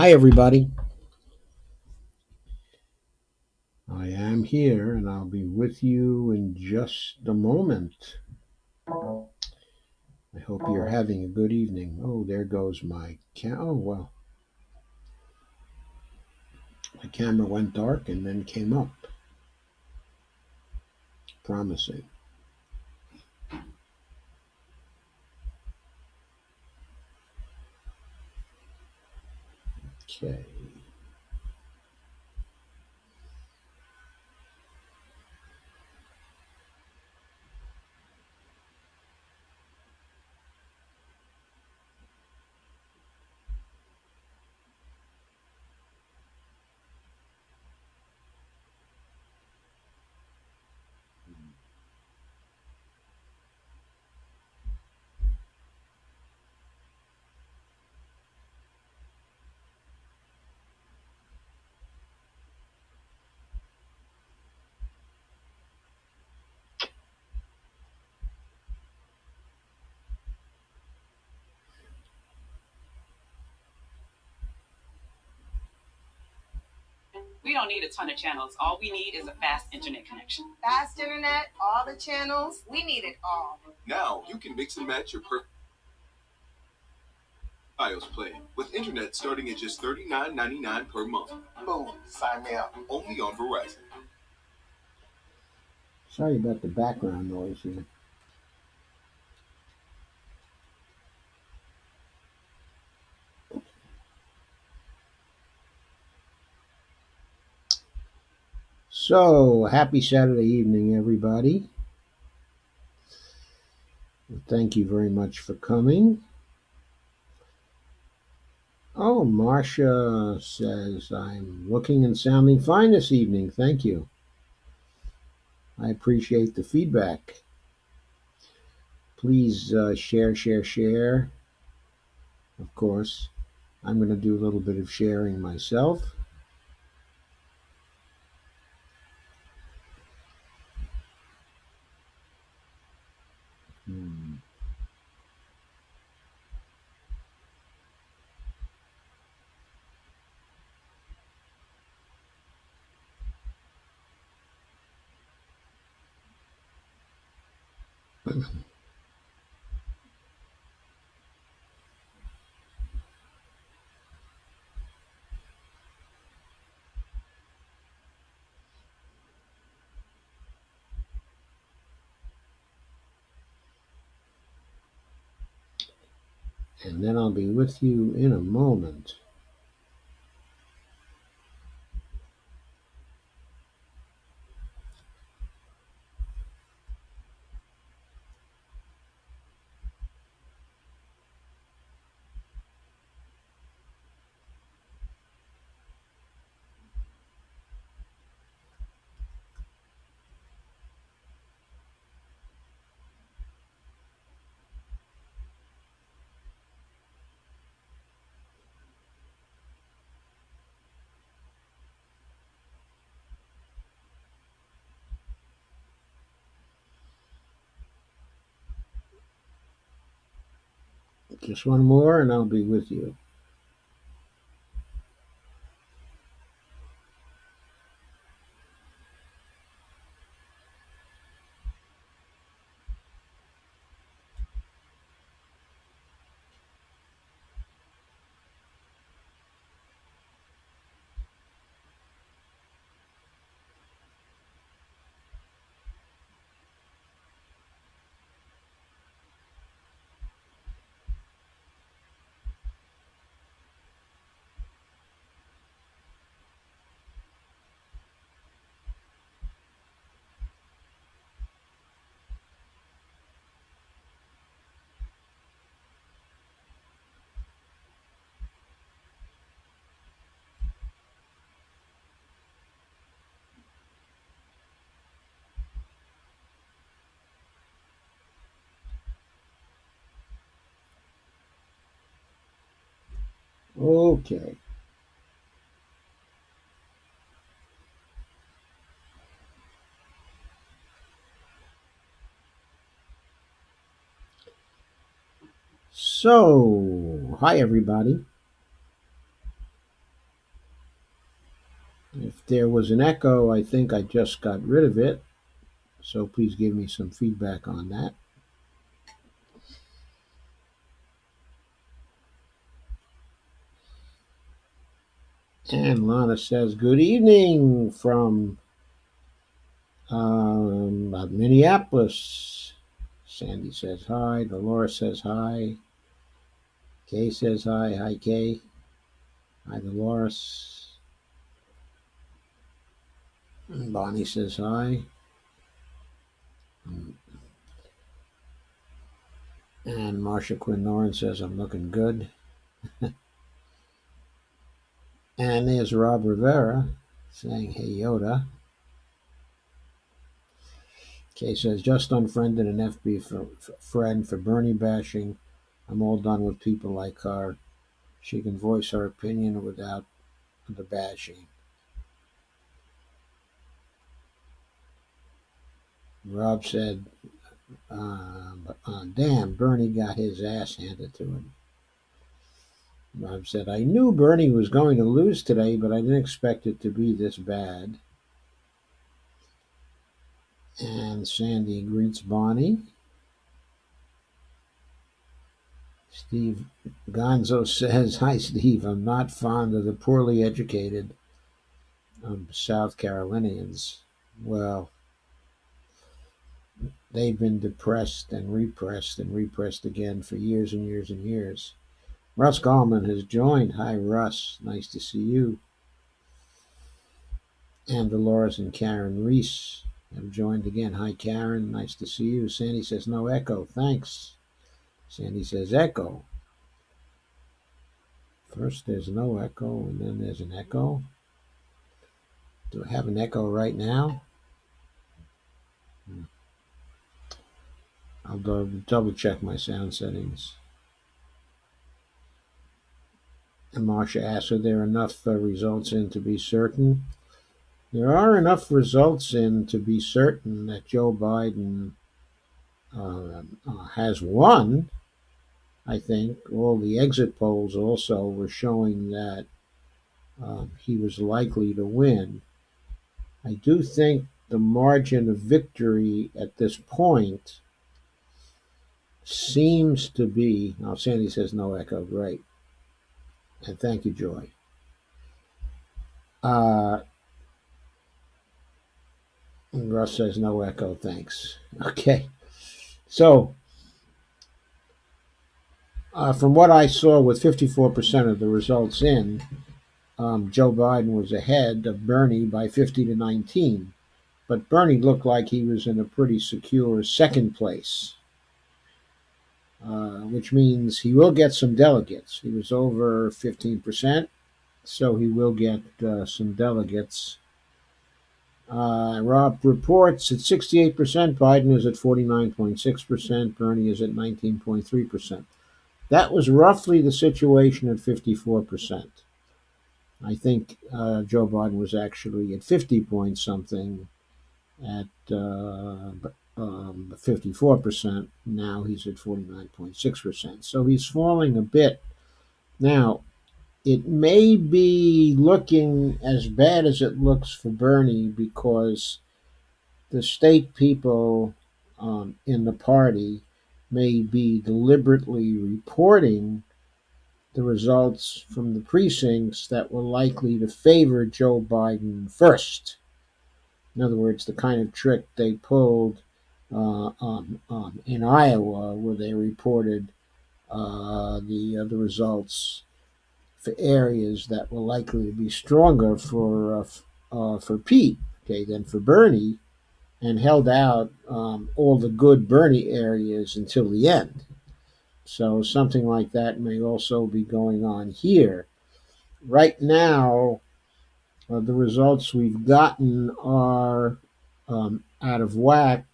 Hi, everybody. I am here and I'll be with you in just a moment. I hope you're having a good evening. Oh, there goes my Oh, well, my camera went dark and then came up. Promising. Okay. We don't need a ton of channels. All we need is a fast internet connection. Fast internet, all the channels, we need it all. Now you can mix and match your perfect iOS plan with internet starting at just $39.99 per month. Boom, sign me up. Only on Verizon. Sorry about the background noise here. So, happy Saturday evening, everybody. Thank you very much for coming. Oh, Marcia says, I'm looking and sounding fine this evening. Thank you. I appreciate the feedback. Please share. Of course, I'm going to do a little bit of sharing myself. Hmm. And then I'll be with you in a moment. Just one more and I'll be with you. Okay. So, hi everybody. If there was an echo, I think I just got rid of it. So please give me some feedback on that. And Lana says, good evening from Minneapolis. Sandy says hi. Dolores says hi. Kay says hi. Hi, Kay. Hi, Dolores. Bonnie says hi. And Marsha Quinn Noren says, I'm looking good. And there's Rob Rivera saying, hey, Yoda. Kay says, just unfriended an FB friend for Bernie bashing. I'm all done with people like her. She can voice her opinion without the bashing. Rob said, damn, Bernie got his ass handed to him. Rob said, I knew Bernie was going to lose today, but I didn't expect it to be this bad. And Sandy greets Bonnie. Steve Gonzo says, hi, Steve. I'm not fond of the poorly educated South Carolinians. Well, they've been depressed and repressed again for years and years and years. Russ Gallman has joined. Hi, Russ. Nice to see you. And Dolores and Karen Reese have joined again. Hi, Karen. Nice to see you. Sandy says, no echo. Thanks. Sandy says, echo. First there's no echo, and then there's an echo. Do I have an echo right now? I'll double check my sound settings. And Marsha asks, are there enough results in to be certain? There are enough results in to be certain that Joe Biden has won. I think all the exit polls also were showing that he was likely to win. I do think the margin of victory at this point seems to be, Sandy says no echo, great. And thank you, Joy. And Russ says no echo, thanks. Okay. So, from what I saw with 54% of the results in, Joe Biden was ahead of Bernie by 50-19. But Bernie looked like he was in a pretty secure second place, which means he will get some delegates. He was over 15%, so he will get some delegates. Rob reports at 68%, Biden is at 49.6%, Bernie is at 19.3%. That was roughly the situation at 54%. I think Joe Biden was actually at 50 point something at 54%. Now he's at 49.6%. So he's falling a bit. Now, it may be looking as bad as it looks for Bernie because the state people in the party may be deliberately reporting the results from the precincts that were likely to favor Joe Biden first. In other words, the kind of trick they pulled in Iowa, where they reported the results for areas that were likely to be stronger for Pete, than for Bernie, and held out all the good Bernie areas until the end. So something like that may also be going on here. Right now, the results we've gotten are out of whack.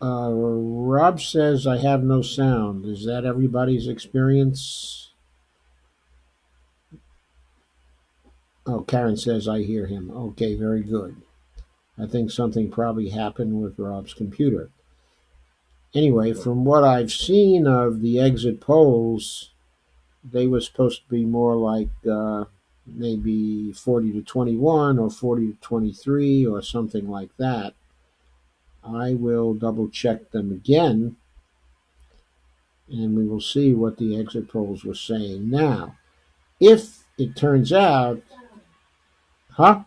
Rob says I have no sound. Is that everybody's experience? Oh, Karen says I hear him. Okay, very good. I think something probably happened with Rob's computer. Anyway, from what I've seen of the exit polls, they were supposed to be more like maybe 40-21 or 40-23 or something like that. I will double check them again and we will see what the exit polls were saying. Now, if it turns out, huh?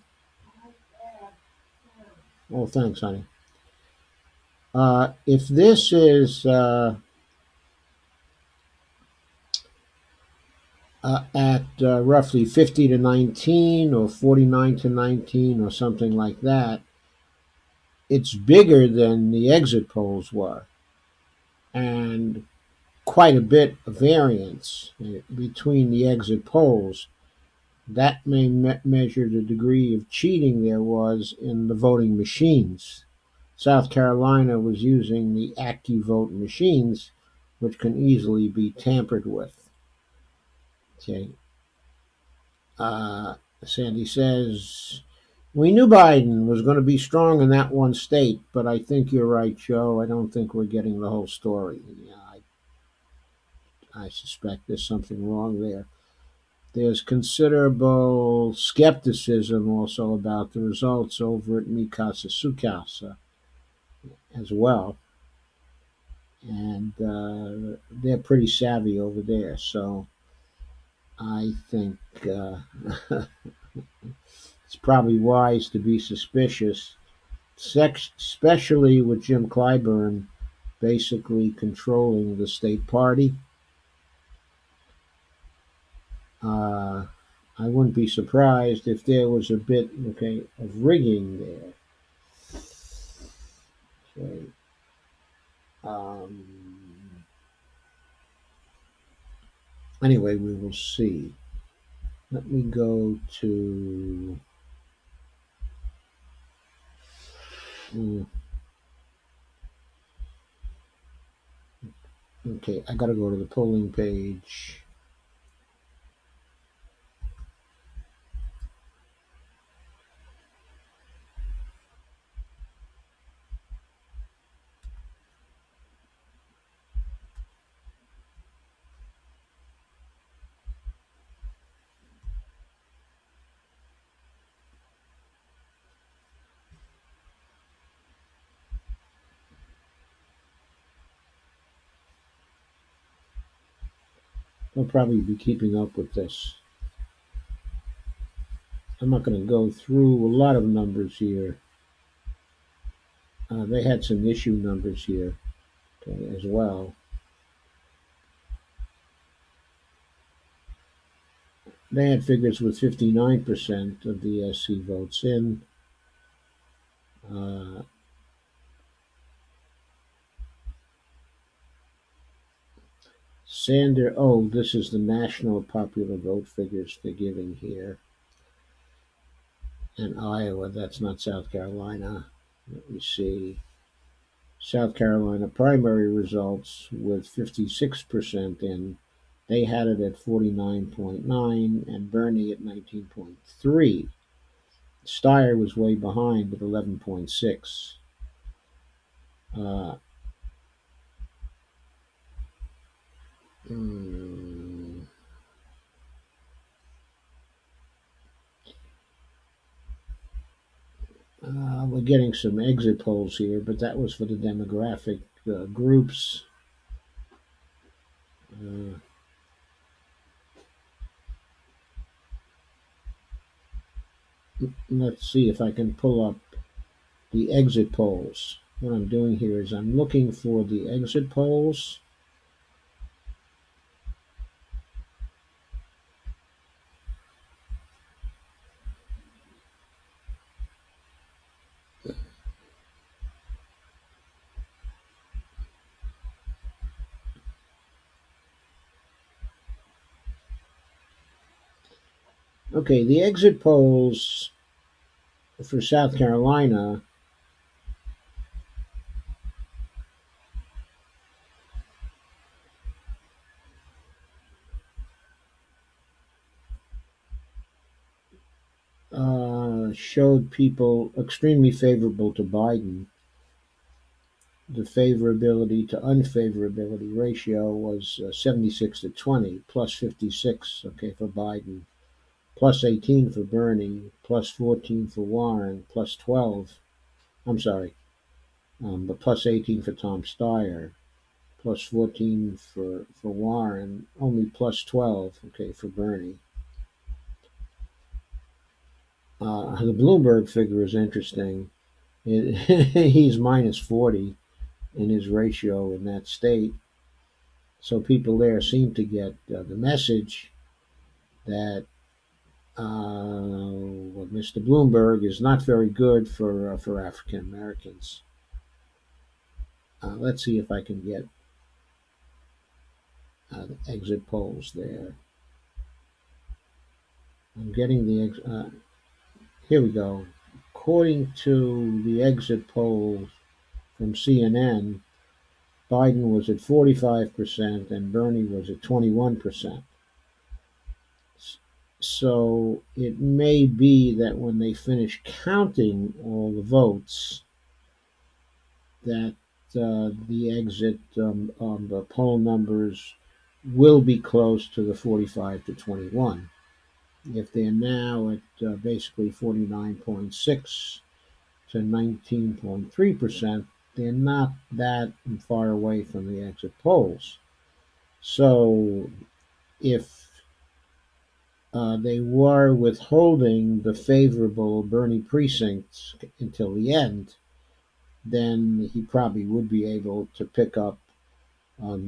Oh, thanks, honey. If this is at roughly 50-19 or 49-19 or something like that, it's bigger than the exit polls were, and quite a bit of variance between the exit polls. That may measure the degree of cheating there was in the voting machines. South Carolina was using the AccuVote machines, which can easily be tampered with. Okay. Sandy says, we knew Biden was going to be strong in that one state, but I think you're right, Joe. I don't think we're getting the whole story. Yeah, I suspect there's something wrong there. There's considerable skepticism also about the results over at Mi Casa Su Casa as well. And they're pretty savvy over there. So I think it's probably wise to be suspicious, especially with Jim Clyburn basically controlling the state party. I wouldn't be surprised if there was a bit of rigging there. Okay. Anyway, we will see. Let me go to. Okay, I got to go to the polling page. I'll probably be keeping up with this. I'm not going to go through a lot of numbers here. They had some issue numbers here as well. They had figures with 59% of the SC votes in. This is the national popular vote figures they're giving here. And Iowa, that's not South Carolina. Let me see. South Carolina primary results with 56% in. They had it at 49.9 and Bernie at 19.3. Steyer was way behind at 11.6. We're getting some exit polls here, but that was for the demographic groups. Let's see if I can pull up the exit polls. What I'm doing here is I'm looking for the exit polls. Okay, the exit polls for South Carolina showed people extremely favorable to Biden. the favorability to unfavorability ratio was 76 to 20, plus 56, okay, for Biden, plus 18 for Bernie, plus 14 for Warren, plus 12. I'm sorry, but plus 18 for Tom Steyer, plus 14 for Warren, only plus 12, okay, for Bernie. The Bloomberg figure is interesting. He's minus 40 in his ratio in that state. So people there seem to get the message that Mr. Bloomberg is not very good for African Americans. Let's see if I can get the exit polls there. I'm getting the here we go. According to the exit polls from CNN, Biden was at 45% and Bernie was at 21%. So it may be that when they finish counting all the votes, that the exit the poll numbers will be close to the 45 to 21. If they're now at basically 49.6 to 19.3%, they're not that far away from the exit polls. So if they were withholding the favorable Bernie precincts until the end, then he probably would be able to pick up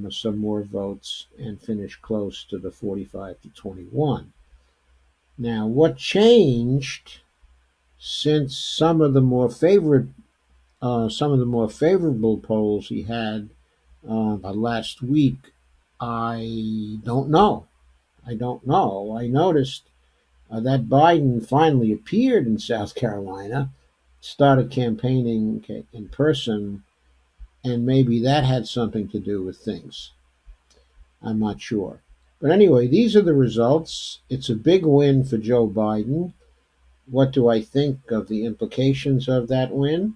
some more votes and finish close to the 45 to 21. Now, what changed since some of the more favorable polls he had last week? I don't know. I noticed that Biden finally appeared in South Carolina, started campaigning in person, and maybe that had something to do with things. I'm not sure. But anyway, these are the results. It's a big win for Joe Biden. What do I think of the implications of that win?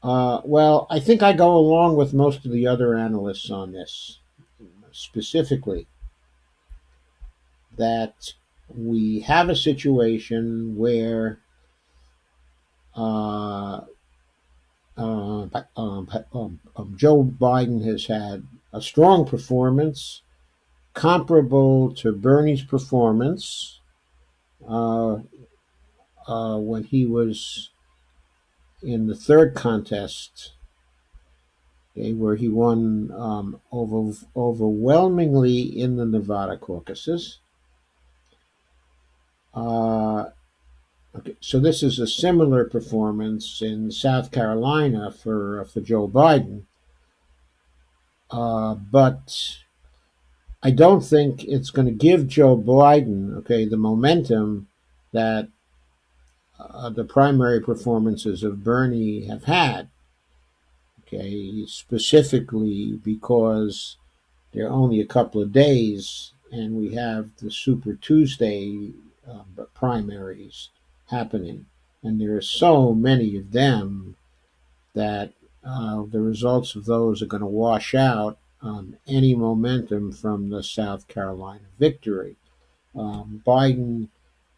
Well, I think I go along with most of the other analysts on this, specifically that we have a situation where Joe Biden has had a strong performance comparable to Bernie's performance when he was in the third contest, okay, where he won overwhelmingly in the Nevada caucuses. Okay, so this is a similar performance in South Carolina for Joe Biden, but I don't think it's going to give Joe Biden, okay, the momentum that the primary performances of Bernie have had, okay, specifically because there are only a couple of days and we have the Super Tuesday primaries happening, and there are so many of them that the results of those are going to wash out any momentum from the South Carolina victory. Biden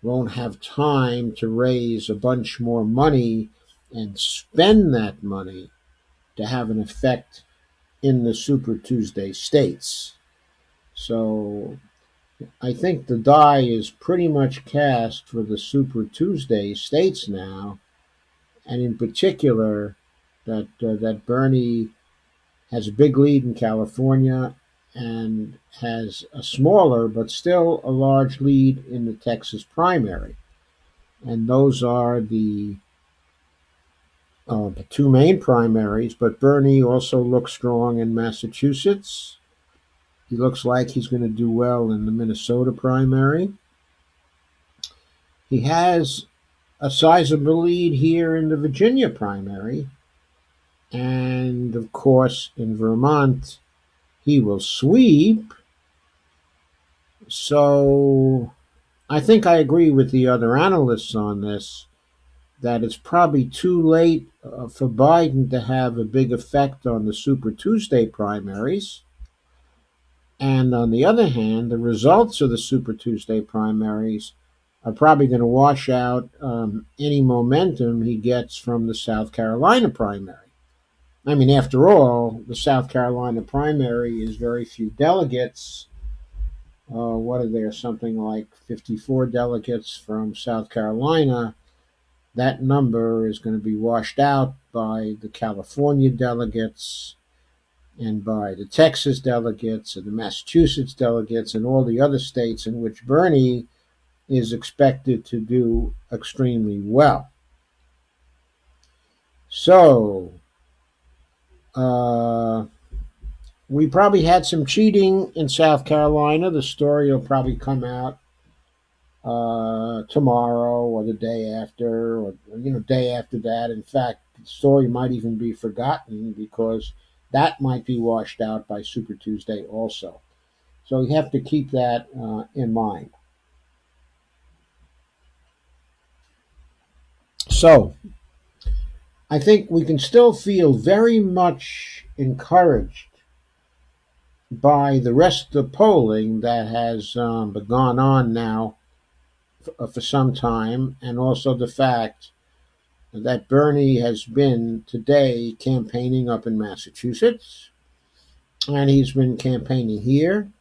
won't have time to raise a bunch more money and spend that money to have an effect in the Super Tuesday states. So I think the die is pretty much cast for the Super Tuesday states now, and in particular that Bernie has a big lead in California and has a smaller but still a large lead in the Texas primary. And those are the two main primaries, but Bernie also looks strong in Massachusetts. He looks like he's going to do well in the Minnesota primary. He has a sizable lead here in the Virginia primary. And of course, in Vermont, he will sweep. So I think I agree with the other analysts on this, that it's probably too late for Biden to have a big effect on the Super Tuesday primaries. And on the other hand, the results of the Super Tuesday primaries are probably going to wash out any momentum he gets from the South Carolina primary. I mean, after all, the South Carolina primary is very few delegates. What are there? Something like 54 delegates from South Carolina. That number is going to be washed out by the California delegates and by the Texas delegates and the Massachusetts delegates and all the other states in which Bernie is expected to do extremely well. So, we probably had some cheating in South Carolina. The story will probably come out tomorrow or the day after, or day after that. In fact, the story might even be forgotten because that might be washed out by Super Tuesday also. So you have to keep that in mind. So I think we can still feel very much encouraged by the rest of the polling that has gone on now for some time, and also the fact that Bernie has been today campaigning up in Massachusetts, and he's been campaigning here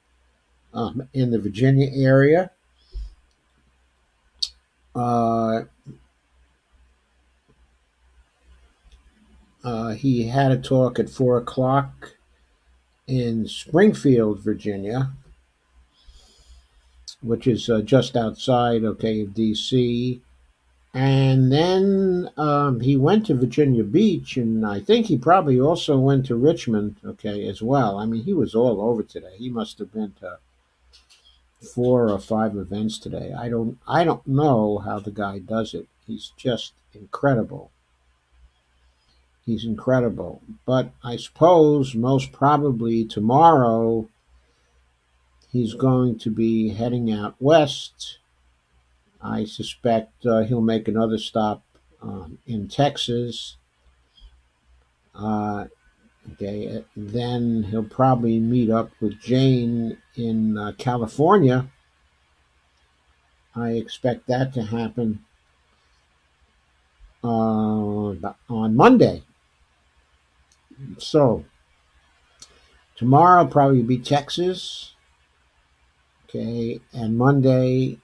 in the Virginia area. He had a talk at 4 o'clock in Springfield, Virginia, which is just outside, of D.C. And then he went to Virginia Beach, and I think he probably also went to Richmond, as well. I mean, he was all over today. He must have been to 4 or 5 events today. I don't know how the guy does it. He's just incredible. He's incredible. But I suppose most probably tomorrow he's going to be heading out west. I suspect he'll make another stop in Texas. Then he'll probably meet up with Jane in California. I expect that to happen on Monday. So tomorrow will probably be Texas. And Monday,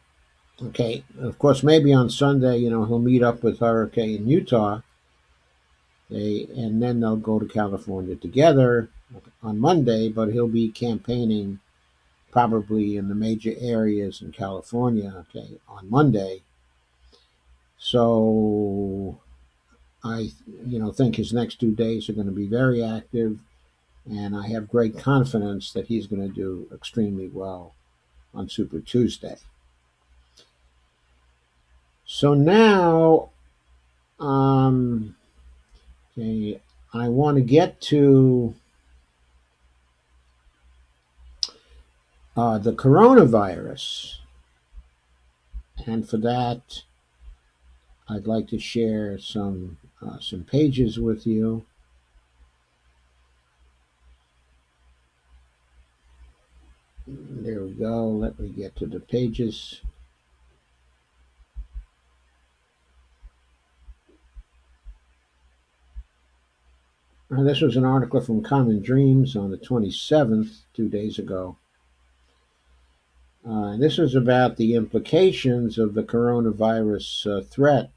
of course, maybe on Sunday, he'll meet up with her, in Utah. And then they'll go to California together on Monday, but he'll be campaigning probably in the major areas in California, on Monday. So I, think his next 2 days are going to be very active, and I have great confidence that he's going to do extremely well on Super Tuesday. So now, I want to get to the coronavirus, and for that, I'd like to share some pages with you. There we go. Let me get to the pages. This was an article from Common Dreams on the 27th, 2 days ago. This was about the implications of the coronavirus threat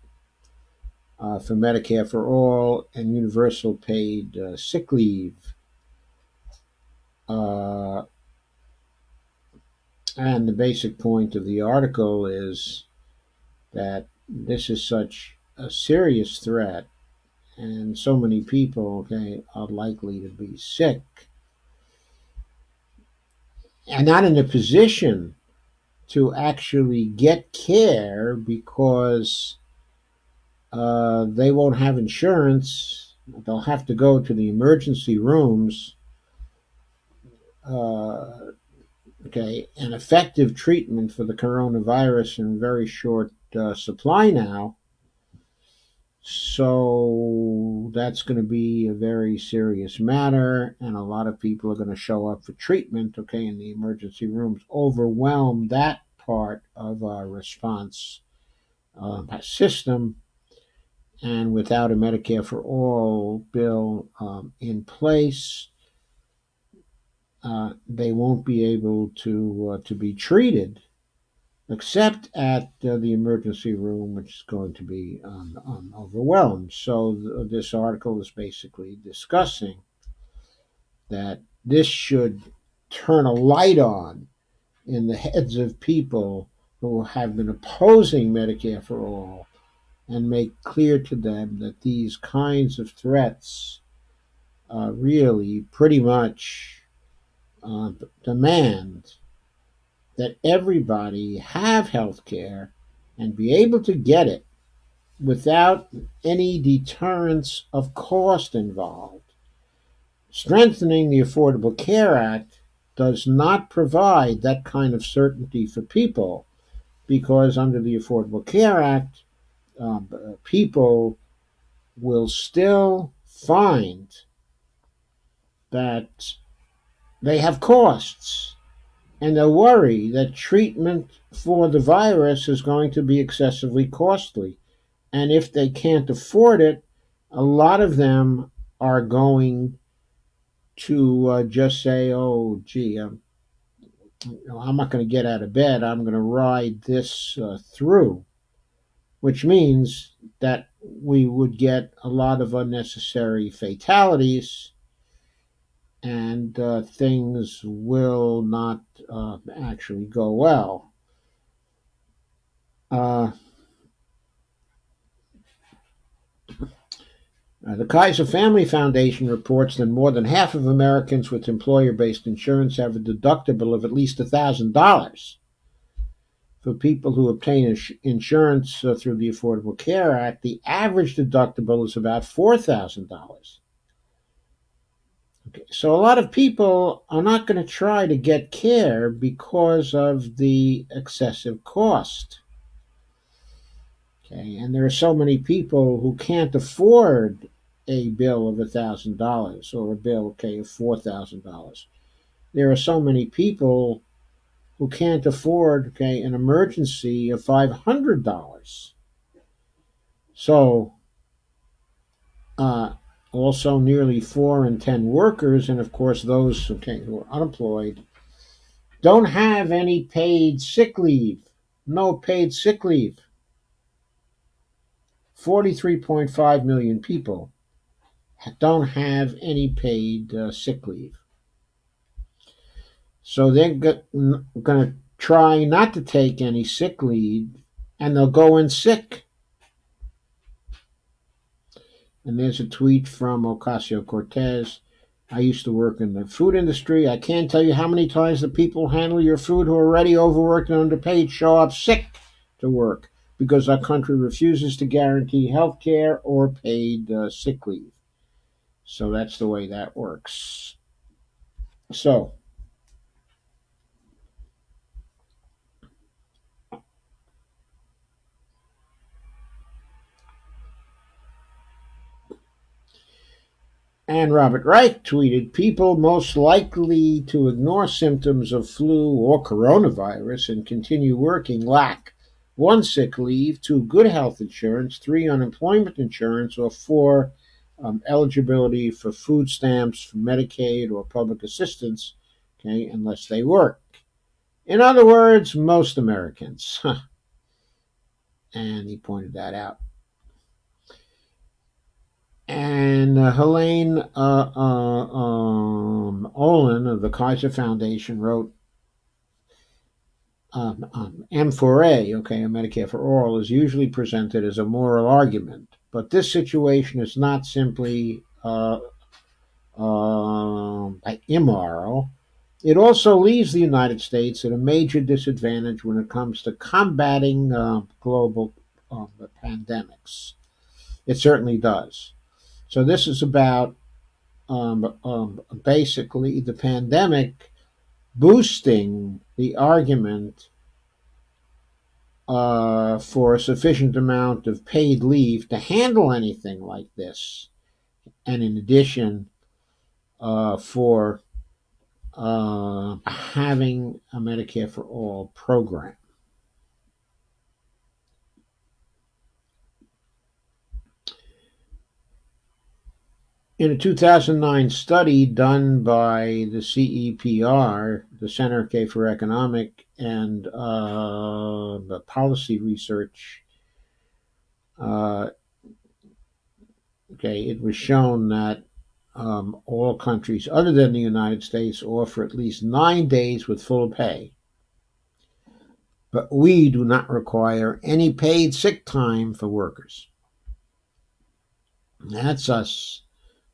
for Medicare for All and universal paid sick leave. And the basic point of the article is that this is such a serious threat, and so many people, are likely to be sick and not in a position to actually get care because they won't have insurance. They'll have to go to the emergency rooms. An effective treatment for the coronavirus in very short supply now So that's going to be a very serious matter, and a lot of people are going to show up for treatment, okay, in the emergency rooms, overwhelm that part of our response system. And without a Medicare for All bill in place, they won't be able to be treated except at the emergency room, which is going to be overwhelmed. So this article is basically discussing that this should turn a light on in the heads of people who have been opposing Medicare for All and make clear to them that these kinds of threats really pretty much demand that everybody have health care and be able to get it without any deterrence of cost involved. Strengthening the Affordable Care Act does not provide that kind of certainty for people because under the Affordable Care Act, people will still find that they have costs and they'll worry that treatment for the virus is going to be excessively costly. And if they can't afford it, a lot of them are going to just say, oh, gee, I'm not going to get out of bed. I'm going to ride this through, which means that we would get a lot of unnecessary fatalities and things will not actually go well. The Kaiser Family Foundation reports that more than half of Americans with employer-based insurance have a deductible of at least $1,000. For people who obtain insurance through the Affordable Care Act, the average deductible is about $4,000. Okay, so a lot of people are not going to try to get care because of the excessive cost. Okay, and there are so many people who can't afford a bill of $1,000 or a bill, okay, of $4,000. There are so many people who can't afford, okay, an emergency of $500. So, also nearly 4 in 10 workers, and of course those, okay, who are unemployed, don't have any paid sick leave. No paid sick leave. 43.5 million people don't have any paid sick leave. So they're going to try not to take any sick leave, and they'll go in sick. And there's a tweet from Ocasio-Cortez. I used to work in the food industry. I can't tell you how many times the people who handle your food who are already overworked and underpaid show up sick to work because our country refuses to guarantee health care or paid sick leave. So that's the way that works. So, and Robert Reich tweeted, people most likely to ignore symptoms of flu or coronavirus and continue working lack 1 sick leave, 2 good health insurance, 3 unemployment insurance, or 4 eligibility for food stamps, for Medicaid, or public assistance, okay, unless they work. In other words, most Americans. And he pointed that out. And Helene Olin of the Kaiser Foundation wrote, M4A, okay, a Medicare for All, is usually presented as a moral argument, but this situation is not simply immoral. It also leaves the United States at a major disadvantage when it comes to combating global pandemics. It certainly does. So this is about basically the pandemic boosting the argument for a sufficient amount of paid leave to handle anything like this. And in addition, for having a Medicare for All program. In a 2009 study done by the CEPR, the Center for Economic and Policy Research, it was shown that all countries other than the United States offer at least 9 days with full pay. But we do not require any paid sick time for workers. That's us,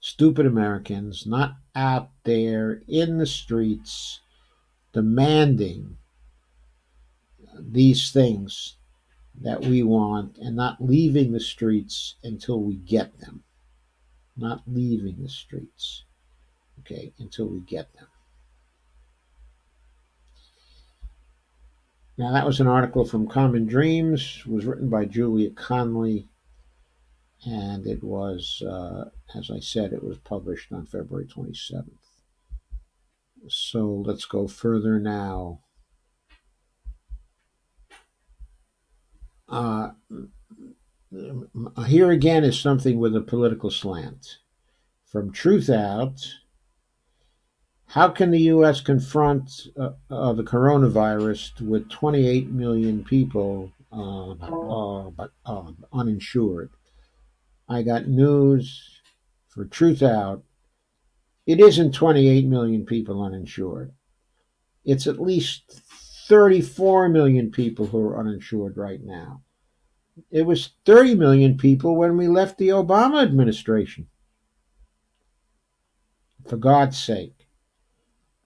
stupid Americans, not out there in the streets demanding these things that we want and not leaving the streets until we get them. Not leaving the streets, until we get them. Now, that was an article from Common Dreams. It was written by Julia Conley, and it was, as I said, it was published on February 27th. So let's go further now. Here again is something with a political slant. From Truthout, how can the U.S. confront the coronavirus with 28 million people uninsured? I got news for Truthout. It isn't 28 million people uninsured. It's at least 34 million people who are uninsured right now. It was 30 million people when we left the Obama administration. For God's sake.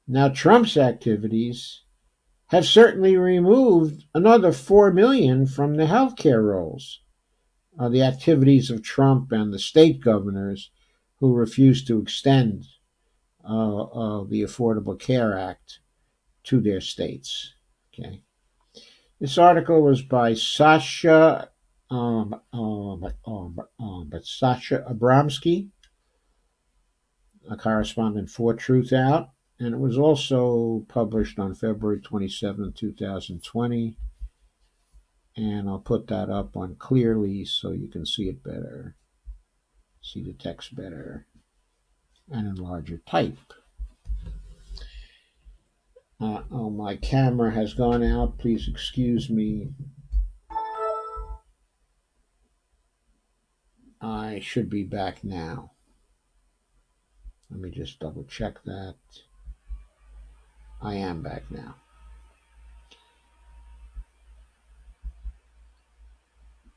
Now, Trump's activities have certainly removed another 4 million from the healthcare rolls. The activities of Trump and the state governors who refused to extend the Affordable Care Act to their states. This article was by Sasha Abramsky, a correspondent for Truthout, and it was also published on February 27, 2020. And I'll put that up on Clearly so you can see it better, see the text better, and in larger type. My camera has gone out. Please excuse me. I should be back now. Let me just double check that. I am back now.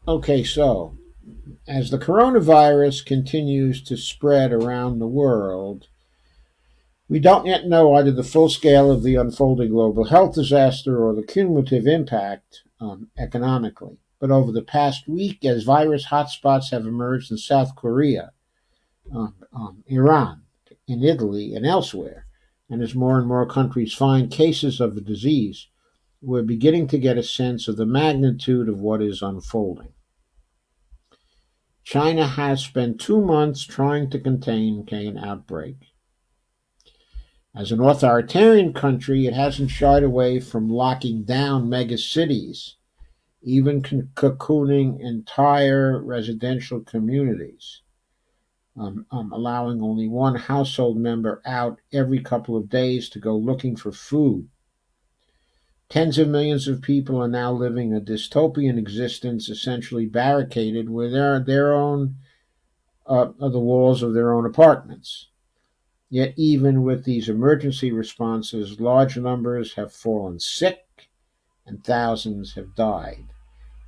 Okay, so as the coronavirus continues to spread around the world, we don't yet know either the full scale of the unfolding global health disaster or the cumulative impact economically. But over the past week, as virus hotspots have emerged in South Korea, Iran, in Italy, and elsewhere, and as more and more countries find cases of the disease, we're beginning to get a sense of the magnitude of what is unfolding. China has spent 2 months trying to contain an outbreak. As an authoritarian country, it hasn't shied away from locking down mega cities, even cocooning entire residential communities, allowing only one household member out every couple of days to go looking for food. Tens of millions of people are now living a dystopian existence, essentially barricaded with their own the walls of their own apartments. Yet even with these emergency responses, large numbers have fallen sick and thousands have died.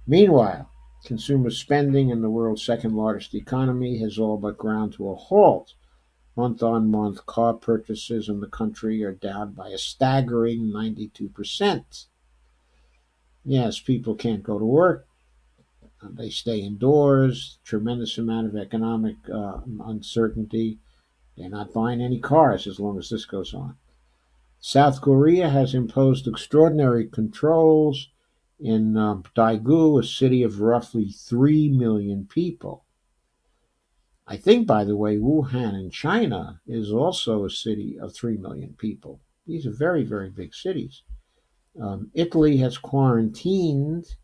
Meanwhile, consumer spending in the world's second largest economy has all but ground to a halt. Month-on-month car purchases in the country are down by a staggering 92%. Yes, people can't go to work. They stay indoors. Tremendous amount of economic uncertainty. They're not buying any cars as long as this goes on. South Korea has imposed extraordinary controls in Daegu, a city of roughly 3 million people. I think, by the way, Wuhan in China is also a city of 3 million people. These are very, very big cities. Italy has quarantined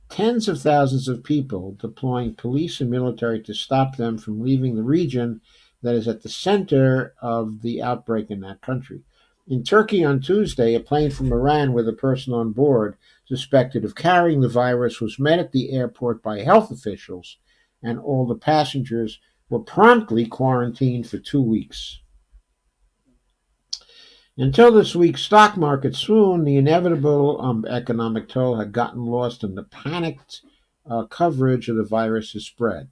tens of thousands of people, deploying police and military to stop them from leaving the region that is at the center of the outbreak in that country. In Turkey on Tuesday, a plane from Iran with a person on board suspected of carrying the virus was met at the airport by health officials, and all the passengers were promptly quarantined for 2 weeks. Until this week's stock market swoon, the inevitable economic toll had gotten lost in the panicked coverage of the virus's spread.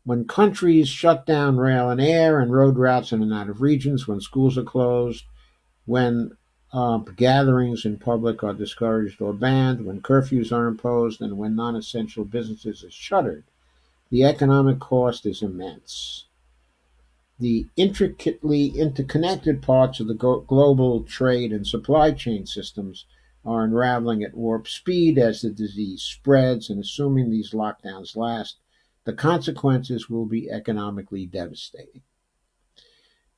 When countries shut down rail and air and road routes in and out of regions, when schools are closed, when gatherings in public are discouraged or banned, when curfews are imposed, and when non-essential businesses are shuttered, the economic cost is immense. The intricately interconnected parts of the global trade and supply chain systems are unraveling at warp speed as the disease spreads, and assuming these lockdowns last, the consequences will be economically devastating.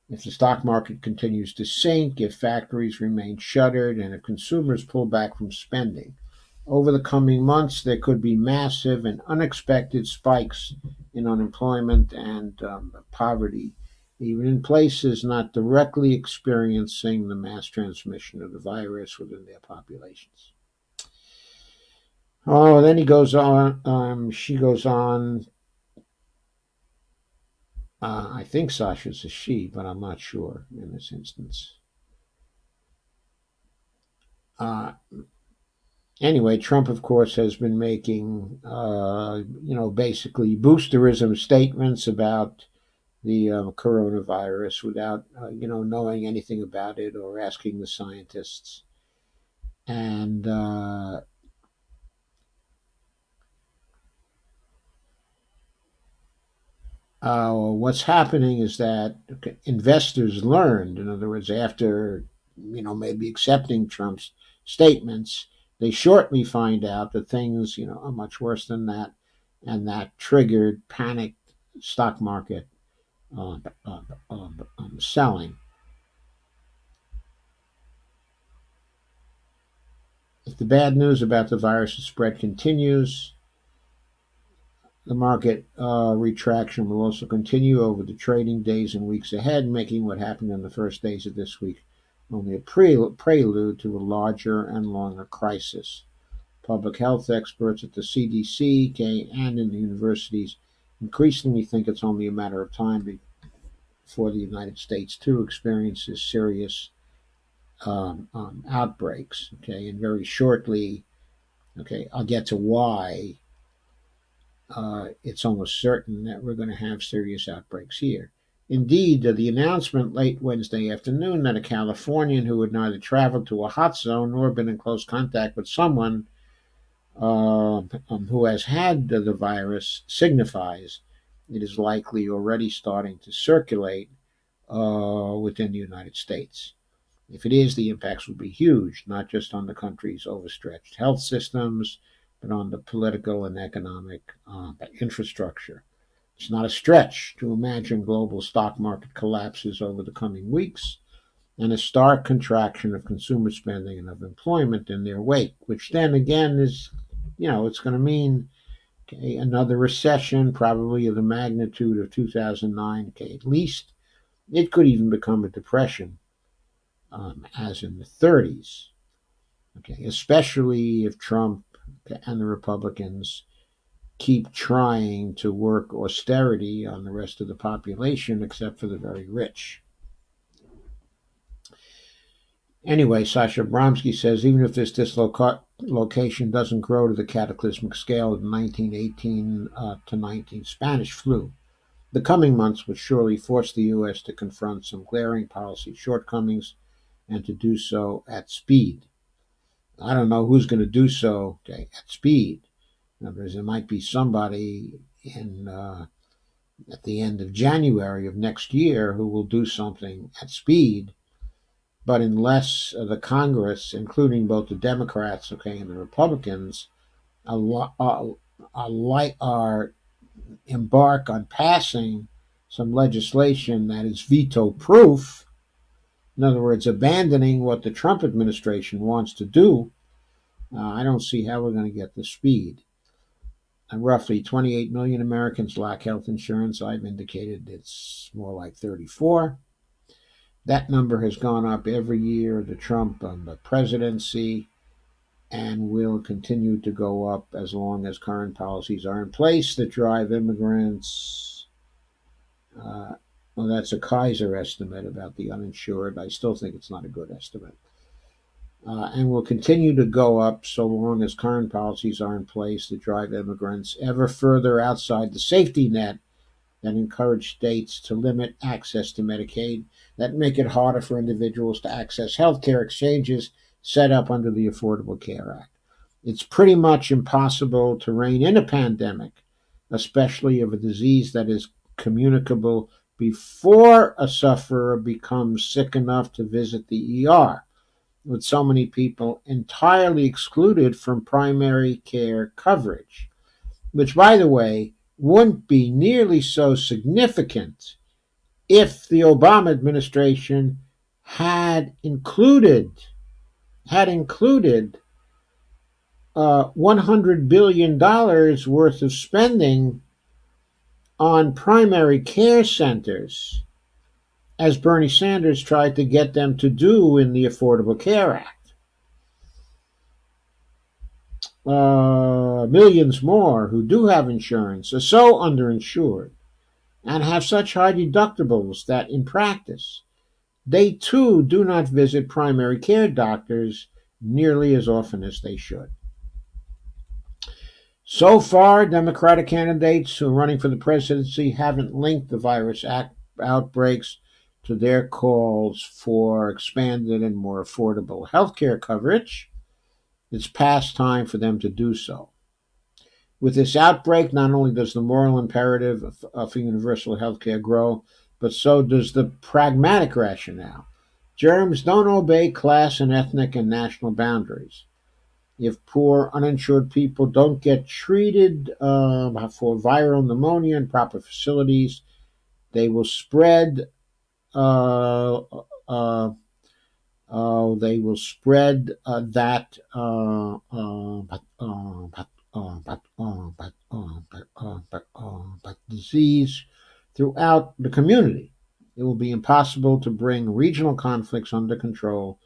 If the stock market continues to sink, if factories remain shuttered, and if consumers pull back from spending, over the coming months there could be massive and unexpected spikes in unemployment and poverty, even in places not directly experiencing the mass transmission of the virus within their populations. Oh, then he goes on, she goes on. I think Sasha's a she, but I'm not sure in this instance. Anyway, Trump, of course, has been making, basically boosterism statements about the coronavirus without, knowing anything about it or asking the scientists. And what's happening is that investors learned, in other words, after, maybe accepting Trump's statements, they shortly find out that things, are much worse than that, and that triggered panicked stock market selling. If the bad news about the virus's spread continues, the market retraction will also continue over the trading days and weeks ahead, making what happened in the first days of this week only a prelude to a larger and longer crisis. Public health experts at the CDC and in the universities increasingly think it's only a matter of time before the United States too experiences serious outbreaks. Okay, and very shortly, I'll get to why it's almost certain that we're going to have serious outbreaks here. Indeed, the announcement late Wednesday afternoon that a Californian who had neither traveled to a hot zone nor been in close contact with someone who has had the virus signifies it is likely already starting to circulate within the United States. If it is, the impacts will be huge, not just on the country's overstretched health systems, but on the political and economic infrastructure. It's not a stretch to imagine global stock market collapses over the coming weeks and a stark contraction of consumer spending and of employment in their wake, which then again is, it's going to mean another recession, probably of the magnitude of 2009, at least. It could even become a depression, as in the 30s, especially if Trump and the Republicans keep trying to work austerity on the rest of the population, except for the very rich. Anyway, Sasha Abramsky says even if this dislocation doesn't grow to the cataclysmic scale of the 1918 to 19 Spanish flu, the coming months would surely force the U.S. to confront some glaring policy shortcomings and to do so at speed. I don't know who's going to do so at speed. In other words, there might be somebody at the end of January of next year who will do something at speed, But unless the Congress, including both the Democrats, and the Republicans, are embark on passing some legislation that is veto proof, in other words, abandoning what the Trump administration wants to do, I don't see how we're going to get the speed. Roughly 28 million Americans lack health insurance. I've indicated it's more like 34. That number has gone up every year of the Trump presidency and will continue to go up as long as current policies are in place that drive immigrants. Well, that's a Kaiser estimate about the uninsured. I still think it's not a good estimate. And will continue to go up so long as current policies are in place that drive immigrants ever further outside the safety net that encourage states to limit access to Medicaid, that make it harder for individuals to access health care exchanges set up under the Affordable Care Act. It's pretty much impossible to rein in a pandemic, especially of a disease that is communicable before a sufferer becomes sick enough to visit the ER, with so many people entirely excluded from primary care coverage, which, by the way, wouldn't be nearly so significant if the Obama administration had included $100 billion worth of spending on primary care centers, as Bernie Sanders tried to get them to do in the Affordable Care Act. Millions more who do have insurance are so underinsured and have such high deductibles that, in practice, they too do not visit primary care doctors nearly as often as they should. So far, Democratic candidates who are running for the presidency haven't linked the virus outbreaks to their calls for expanded and more affordable health care coverage. It's past time for them to do so. With this outbreak, not only does the moral imperative of universal health care grow, but so does the pragmatic rationale. Germs don't obey class and ethnic and national boundaries. If poor, uninsured people don't get treated for viral pneumonia in proper facilities, they will spread disease throughout the community. It will be impossible to bring regional conflicts under control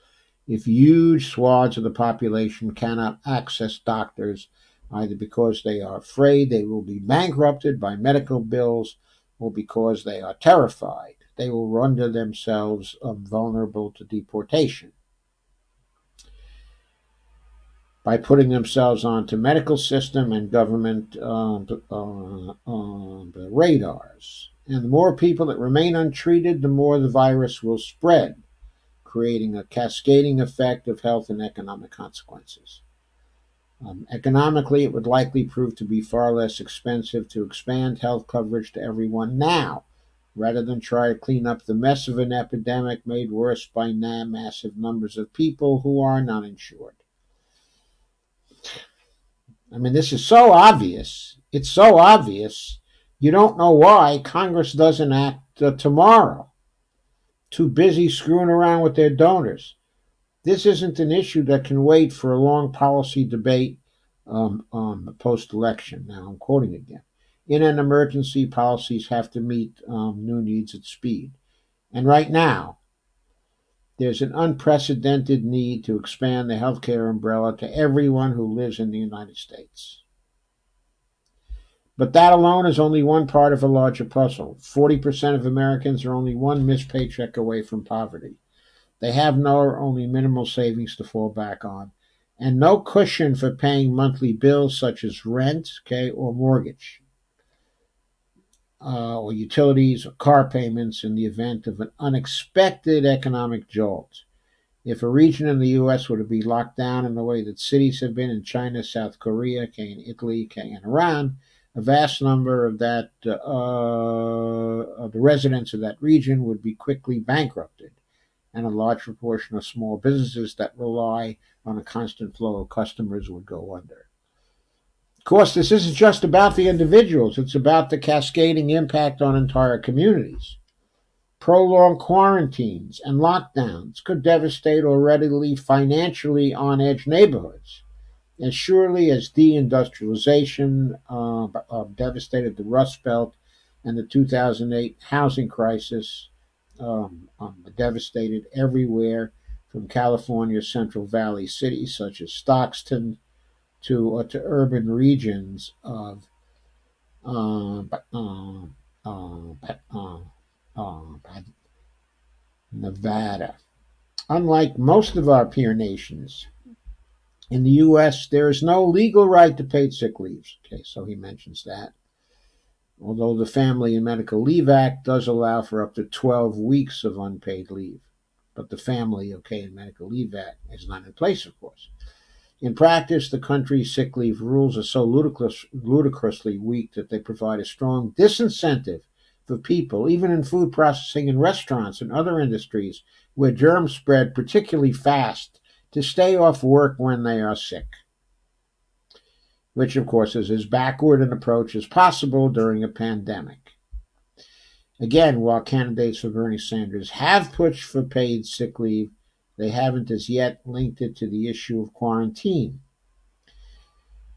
if huge swaths of the population cannot access doctors, either because they are afraid they will be bankrupted by medical bills or because they are terrified they will render themselves vulnerable to deportation. By putting themselves onto medical system and government radars. And the more people that remain untreated, the more the virus will spread, creating a cascading effect of health and economic consequences. Economically, it would likely prove to be far less expensive to expand health coverage to everyone now, rather than try to clean up the mess of an epidemic made worse by massive numbers of people who are not insured. I mean, this is so obvious. It's so obvious. You don't know why Congress doesn't act tomorrow. Too busy screwing around with their donors. This isn't an issue that can wait for a long policy debate post-election. Now, I'm quoting again. In an emergency, policies have to meet new needs at speed. And right now, there's an unprecedented need to expand the healthcare umbrella to everyone who lives in the United States. But that alone is only one part of a larger puzzle. 40% of Americans are only one missed paycheck away from poverty. They have no or only minimal savings to fall back on, and no cushion for paying monthly bills such as rent, or mortgage, or utilities or car payments in the event of an unexpected economic jolt. If a region in the U.S. were to be locked down in the way that cities have been in China, South Korea, in Italy, and Iran, a vast number of of the residents of that region would be quickly bankrupted, and a large proportion of small businesses that rely on a constant flow of customers would go under. Of course, this isn't just about the individuals, it's about the cascading impact on entire communities. Prolonged quarantines and lockdowns could devastate already financially on edge neighborhoods, as surely as deindustrialization devastated the Rust Belt and the 2008 housing crisis devastated everywhere from California's Central Valley cities such as Stockton to urban regions of uh, uh, uh, uh, Nevada. Unlike most of our peer nations, in the U.S., there is no legal right to paid sick leave. Okay, so he mentions that. Although the Family and Medical Leave Act does allow for up to 12 weeks of unpaid leave. But the Family and Medical Leave Act is not in place, of course. In practice, the country's sick leave rules are so ludicrously weak that they provide a strong disincentive for people, even in food processing and restaurants and other industries where germs spread particularly fast, to stay off work when they are sick, which of course is as backward an approach as possible during a pandemic. Again, while candidates for Bernie Sanders have pushed for paid sick leave, they haven't as yet linked it to the issue of quarantine.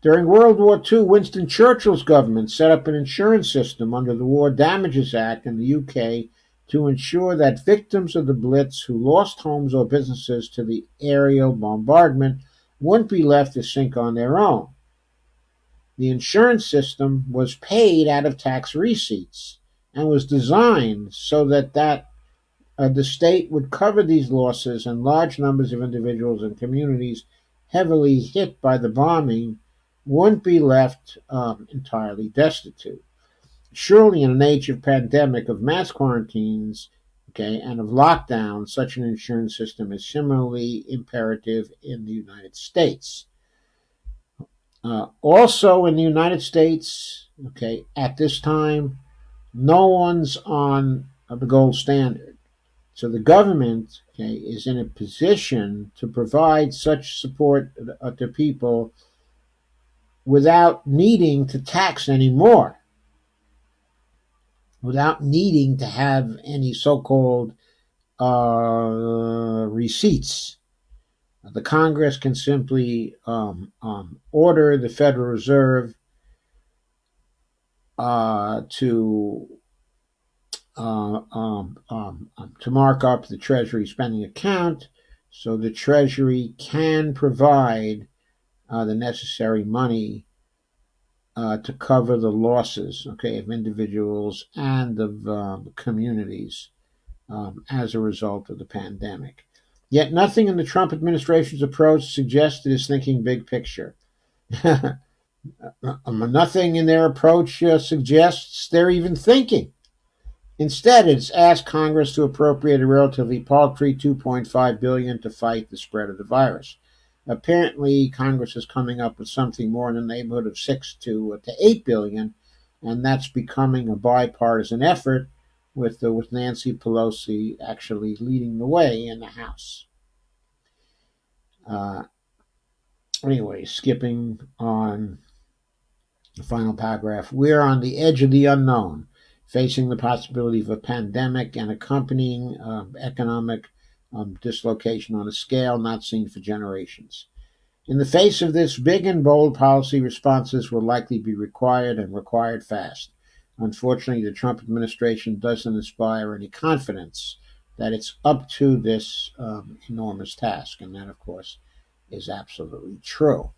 During World War II, Winston Churchill's government set up an insurance system under the War Damages Act in the UK to ensure that victims of the Blitz who lost homes or businesses to the aerial bombardment wouldn't be left to sink on their own. The insurance system was paid out of tax receipts and was designed so that the state would cover these losses, and large numbers of individuals and communities heavily hit by the bombing wouldn't be left entirely destitute. Surely, in an age of pandemic, of mass quarantines, and of lockdowns, such an insurance system is similarly imperative in the United States. Also, in the United States, at this time, no one's on the gold standard. So the government, is in a position to provide such support to people without needing to tax anymore, without needing to have any so-called receipts. The Congress can simply order the Federal Reserve to mark up the Treasury spending account, so the Treasury can provide the necessary money to cover the losses, of individuals and of communities as a result of the pandemic. Yet nothing in the Trump administration's approach suggests it is thinking big picture. Nothing in their approach suggests they're even thinking. Instead, it's asked Congress to appropriate a relatively paltry $2.5 billion to fight the spread of the virus. Apparently, Congress is coming up with something more in the neighborhood of $6 to $8 billion, and that's becoming a bipartisan effort with Nancy Pelosi actually leading the way in the House. Anyway, skipping on the final paragraph, we're on the edge of the unknown, facing the possibility of a pandemic and accompanying economic dislocation on a scale not seen for generations. In the face of this, big and bold policy responses will likely be required, and required fast. Unfortunately, the Trump administration doesn't inspire any confidence that it's up to this enormous task, and that, of course, is absolutely true.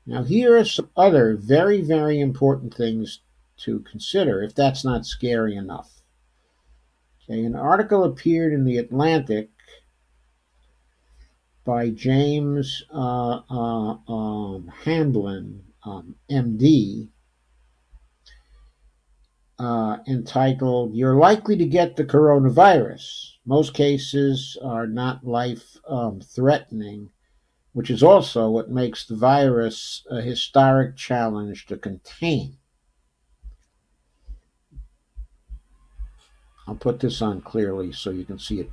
Now, here are some other very, very important things to consider, if that's not scary enough. An article appeared in The Atlantic by James Hamblin, MD, entitled, "You're Likely to Get the Coronavirus. Most cases are not life-threatening, which is also what makes the virus a historic challenge to contain." I'll put this on clearly so you can see it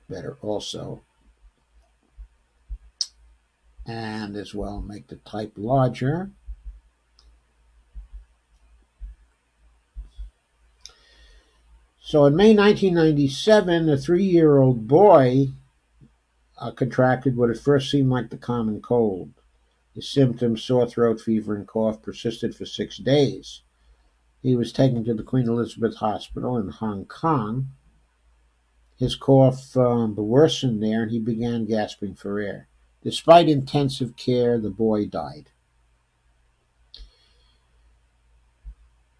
better also. And as well, make the type larger. So in May 1997, a 3-year-old boy contracted what at first seemed like the common cold. His symptoms, sore throat, fever, and cough, persisted for 6 days. He was taken to the Queen Elizabeth Hospital in Hong Kong. His cough worsened there, and he began gasping for air. Despite intensive care, the boy died.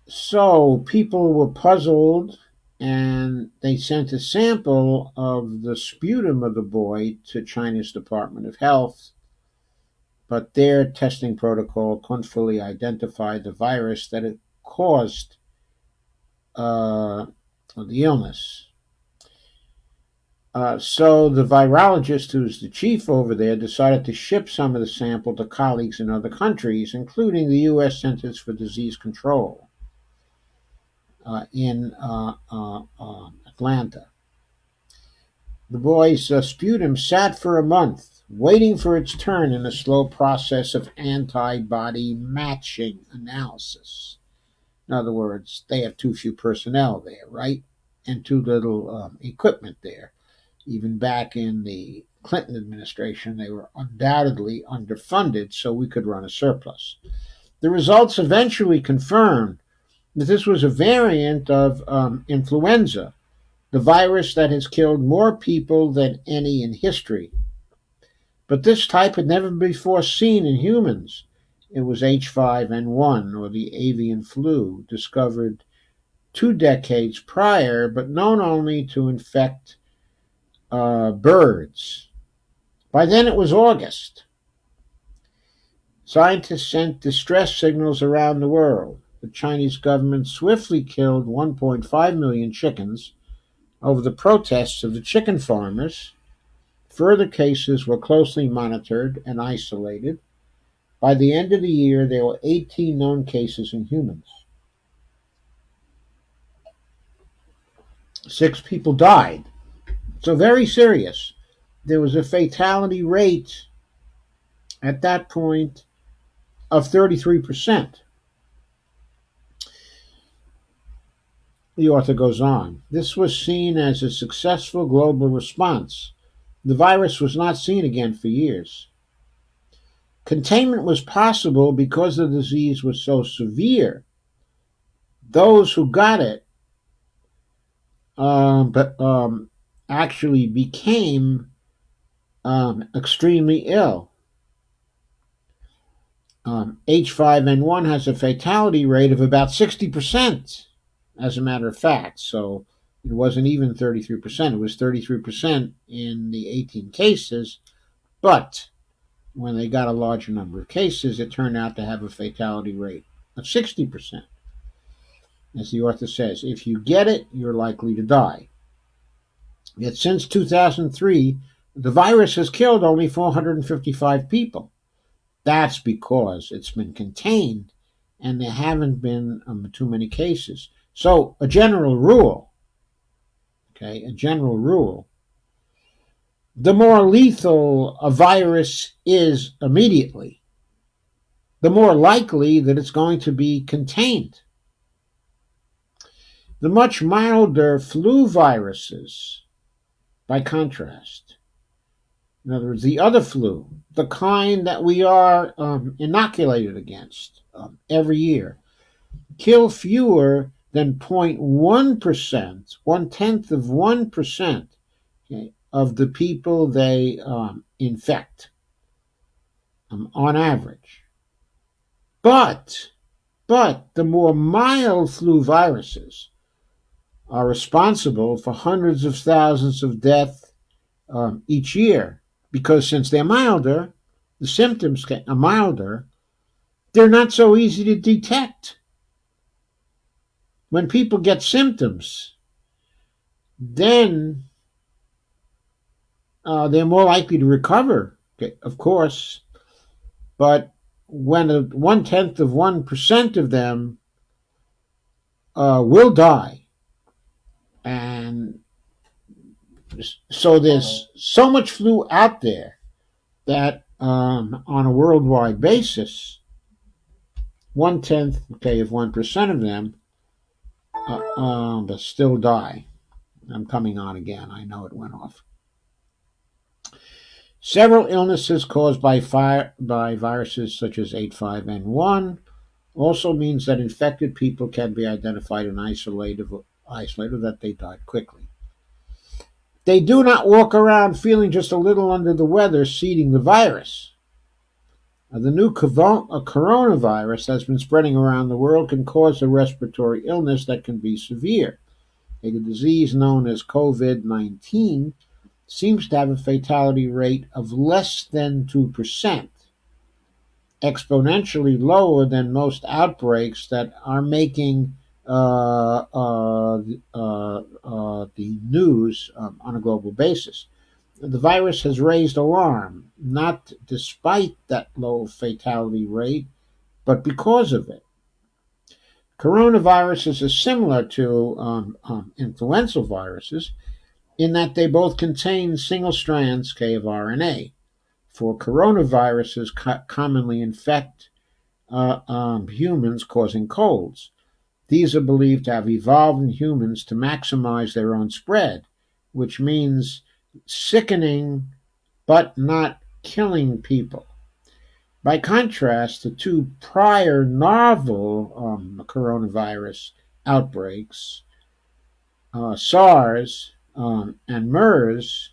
So people were puzzled, and they sent a sample of the sputum of the boy to China's Department of Health, but their testing protocol couldn't fully identify the virus that had caused the illness. So the virologist, who's the chief over there, decided to ship some of the sample to colleagues in other countries, including the U.S. Centers for Disease Control in Atlanta. The boy's sputum sat for a month, waiting for its turn in a slow process of antibody matching analysis. In other words, they have too few personnel there, right? And too little equipment there. Even back in the Clinton administration, they were undoubtedly underfunded, so we could run a surplus. The results eventually confirmed that this was a variant of influenza, the virus that has killed more people than any in history. But this type had never before seen in humans. It was H5N1, or the avian flu, discovered 2 decades prior, but known only to infect birds. By then it was August. Scientists sent distress signals around the world. The Chinese government swiftly killed 1.5 million chickens over the protests of the chicken farmers. Further cases were closely monitored and isolated. By the end of the year, there were 18 known cases in humans. 6 people died. So very serious. There was a fatality rate at that point of 33%. The author goes on. This was seen as a successful global response. The virus was not seen again for years. Containment was possible because the disease was so severe. Those who got it actually became extremely ill. H5N1 has a fatality rate of about 60%, as a matter of fact. So it wasn't even 33%. It was 33% in the 18 cases. But when they got a larger number of cases, it turned out to have a fatality rate of 60%. As the author says, if you get it, you're likely to die. Yet since 2003, the virus has killed only 455 people. That's because it's been contained and there haven't been too many cases. So a general rule, the more lethal a virus is immediately, the more likely that it's going to be contained. The much milder flu viruses, by contrast, in other words, the other flu, the kind that we are inoculated against every year, kill fewer than 0.1%, 0.1% of the people they infect on average. But the more mild flu viruses are responsible for hundreds of thousands of deaths each year, because since they're milder, the symptoms are milder, they're not so easy to detect. When people get symptoms, then they're more likely to recover, of course, but when 0.1% of them will die, and So there's so much flu out there that on a worldwide basis, 1/10, okay, of 1% of them but still die. I'm coming on again. I know it went off. Several illnesses caused by viruses such as H5N1 also means that infected people can be identified and isolated that they died quickly. They do not walk around feeling just a little under the weather, seeding the virus. The new coronavirus has been spreading around the world, can cause a respiratory illness that can be severe. A disease known as COVID-19 seems to have a fatality rate of less than 2%, exponentially lower than most outbreaks that are making the news on a global basis. The virus has raised alarm, not despite that low fatality rate, but because of it. Coronaviruses are similar to influenza viruses in that they both contain single strands of RNA. For coronaviruses commonly infect humans, causing colds. These are believed to have evolved in humans to maximize their own spread, which means sickening but not killing people. By contrast, the two prior novel coronavirus outbreaks, SARS and MERS,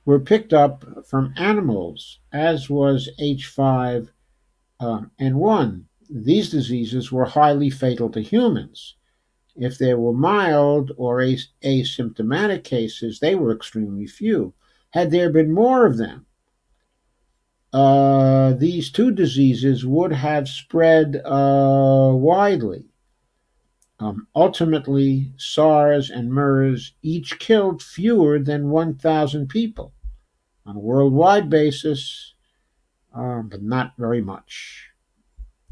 were picked up from animals, as was H5N1. These diseases were highly fatal to humans. If there were mild or asymptomatic cases, they were extremely few. Had there been more of them, these two diseases would have spread widely. Ultimately, SARS and MERS each killed fewer than 1,000 people on a worldwide basis, but not very much.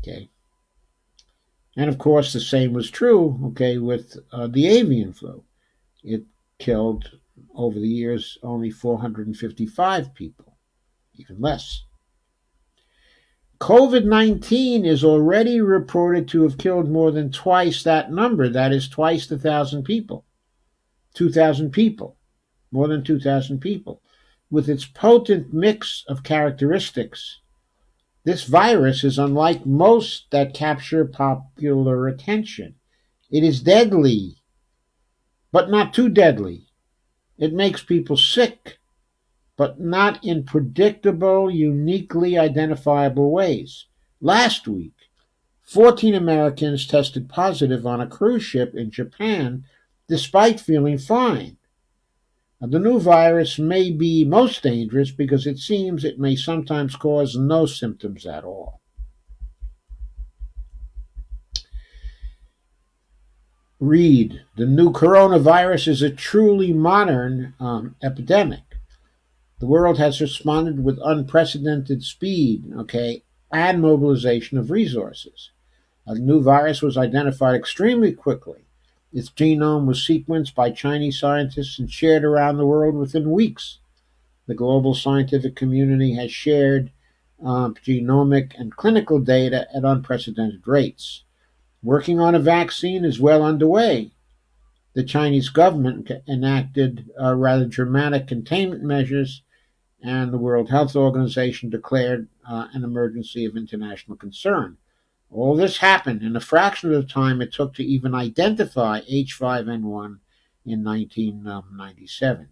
Okay. And of course, the same was true, okay, with the avian flu. It killed, over the years, only 455 people, even less. COVID-19 is already reported to have killed more than twice that number. That is twice the 1,000 people. 2,000 people. More than 2,000 people. With its potent mix of characteristics, this virus is unlike most that capture popular attention. It is deadly, but not too deadly. It makes people sick, but not in predictable, uniquely identifiable ways. Last week, 14 Americans tested positive on a cruise ship in Japan despite feeling fine. The new virus may be most dangerous because it seems it may sometimes cause no symptoms at all. Read, the new coronavirus is a truly modern epidemic. The world has responded with unprecedented speed, okay, and mobilization of resources. A new virus was identified extremely quickly. Its genome was sequenced by Chinese scientists and shared around the world within weeks. The global scientific community has shared genomic and clinical data at unprecedented rates. Working on a vaccine is well underway. The Chinese government enacted rather dramatic containment measures, and the World Health Organization declared an emergency of international concern. All this happened in a fraction of the time it took to even identify H5N1 in 1997.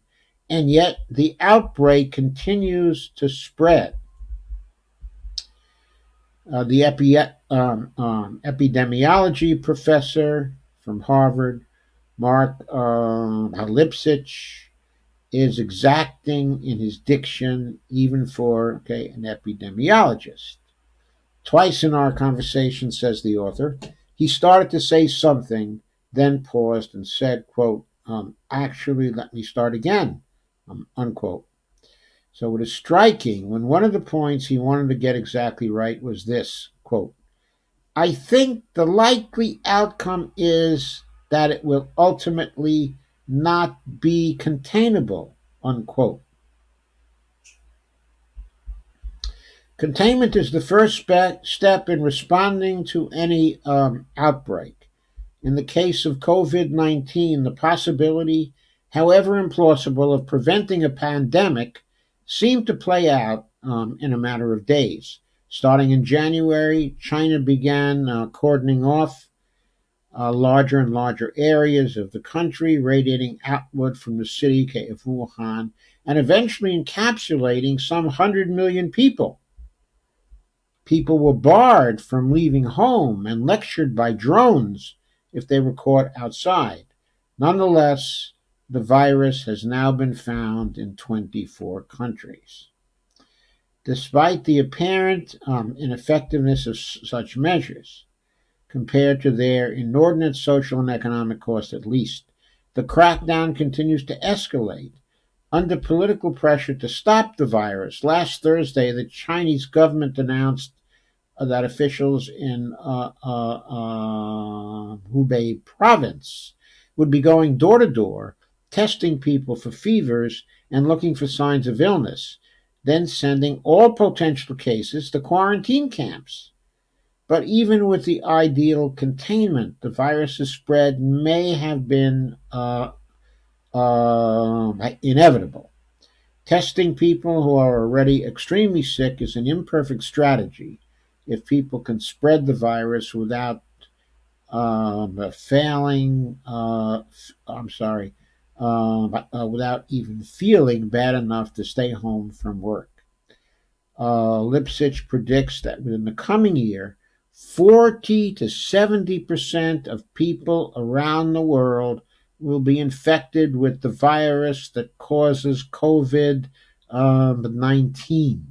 And yet the outbreak continues to spread. The epidemiology professor from Harvard, Mark Lipsitch, is exacting in his diction, even for an epidemiologist. Twice in our conversation, says the author, he started to say something, then paused and said, quote, actually, let me start again, unquote. So it is striking when one of the points he wanted to get exactly right was this, quote, I think the likely outcome is that it will ultimately not be containable, unquote. Containment is the first step in responding to any outbreak. In the case of COVID-19, the possibility, however implausible, of preventing a pandemic seemed to play out in a matter of days. Starting in January, China began cordoning off larger and larger areas of the country, radiating outward from the city of Wuhan, and eventually encapsulating some 100 million people. People were barred from leaving home and lectured by drones if they were caught outside. Nonetheless, the virus has now been found in 24 countries. Despite the apparent ineffectiveness of such measures, compared to their inordinate social and economic cost at least, the crackdown continues to escalate. Under political pressure to stop the virus, last Thursday the Chinese government announced that officials in Hubei province would be going door to door, testing people for fevers and looking for signs of illness, then sending all potential cases to quarantine camps. But even with the ideal containment, the virus's spread may have been inevitable. Testing people who are already extremely sick is an imperfect strategy if people can spread the virus without without even feeling bad enough to stay home from work. Lipsitch predicts that within the coming year, 40 to 70% of people around the world will be infected with the virus that causes COVID-19.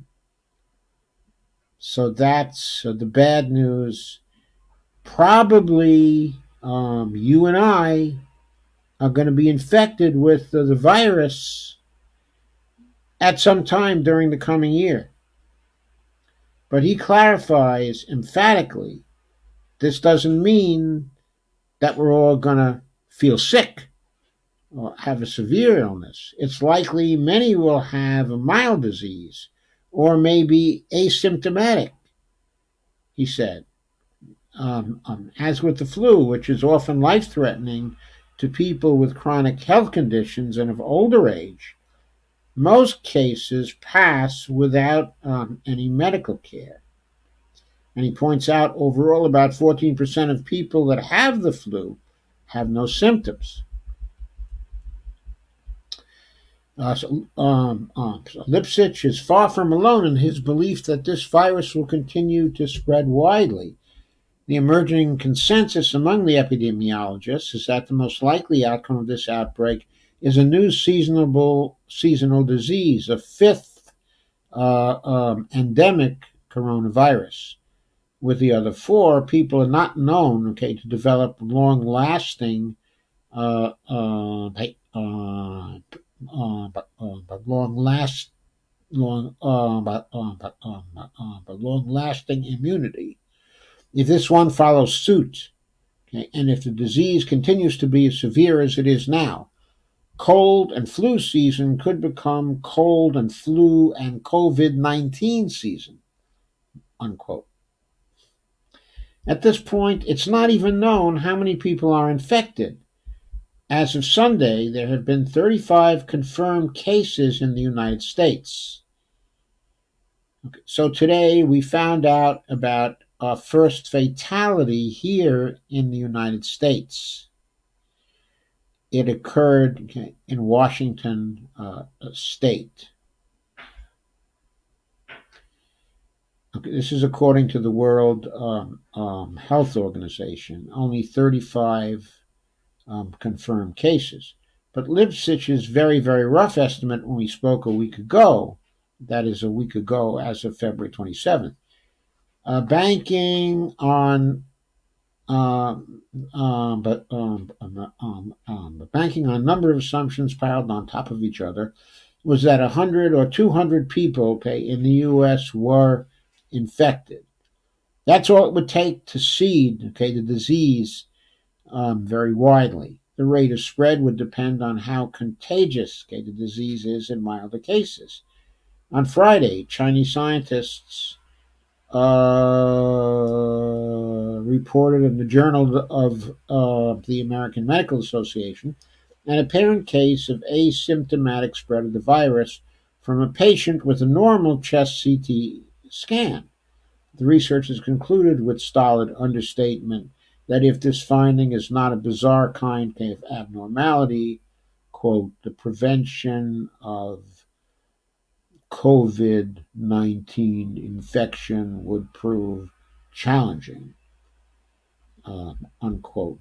So that's the bad news. Probably you and I are going to be infected with the virus at some time during the coming year. But he clarifies emphatically, this doesn't mean that we're all going to feel sick or have a severe illness. It's likely many will have a mild disease or maybe asymptomatic, he said. As with the flu, which is often life-threatening to people with chronic health conditions and of older age, most cases pass without any medical care. And he points out overall about 14% of people that have the flu have no symptoms. Lipsitch is far from alone in his belief that this virus will continue to spread widely. The emerging consensus among the epidemiologists is that the most likely outcome of this outbreak is a new seasonal disease, a fifth endemic coronavirus. With the other four, people are not known, to develop long-lasting, long-lasting immunity. If this one follows suit, and if the disease continues to be as severe as it is now, cold and flu season could become cold and flu and COVID-19 season, unquote. At this point, it's not even known how many people are infected. As of Sunday, there have been 35 confirmed cases in the United States. So today we found out about our first fatality here in the United States. It occurred in Washington state. This is according to the World Health Organization. Only 35 confirmed cases. But Lipsitch's very, very rough estimate when we spoke a week ago, that is a week ago as of February 27th, banking on banking on a number of assumptions piled on top of each other, was that 100 or 200 people in the U.S. were infected. That's all it would take to seed the disease very widely. The rate of spread would depend on how contagious the disease is in milder cases. On Friday, Chinese scientists reported in the Journal of the American Medical Association an apparent case of asymptomatic spread of the virus from a patient with a normal chest CT scan. The researchers concluded with stolid understatement that if this finding is not a bizarre kind of abnormality, quote, the prevention of COVID-19 infection would prove challenging, unquote.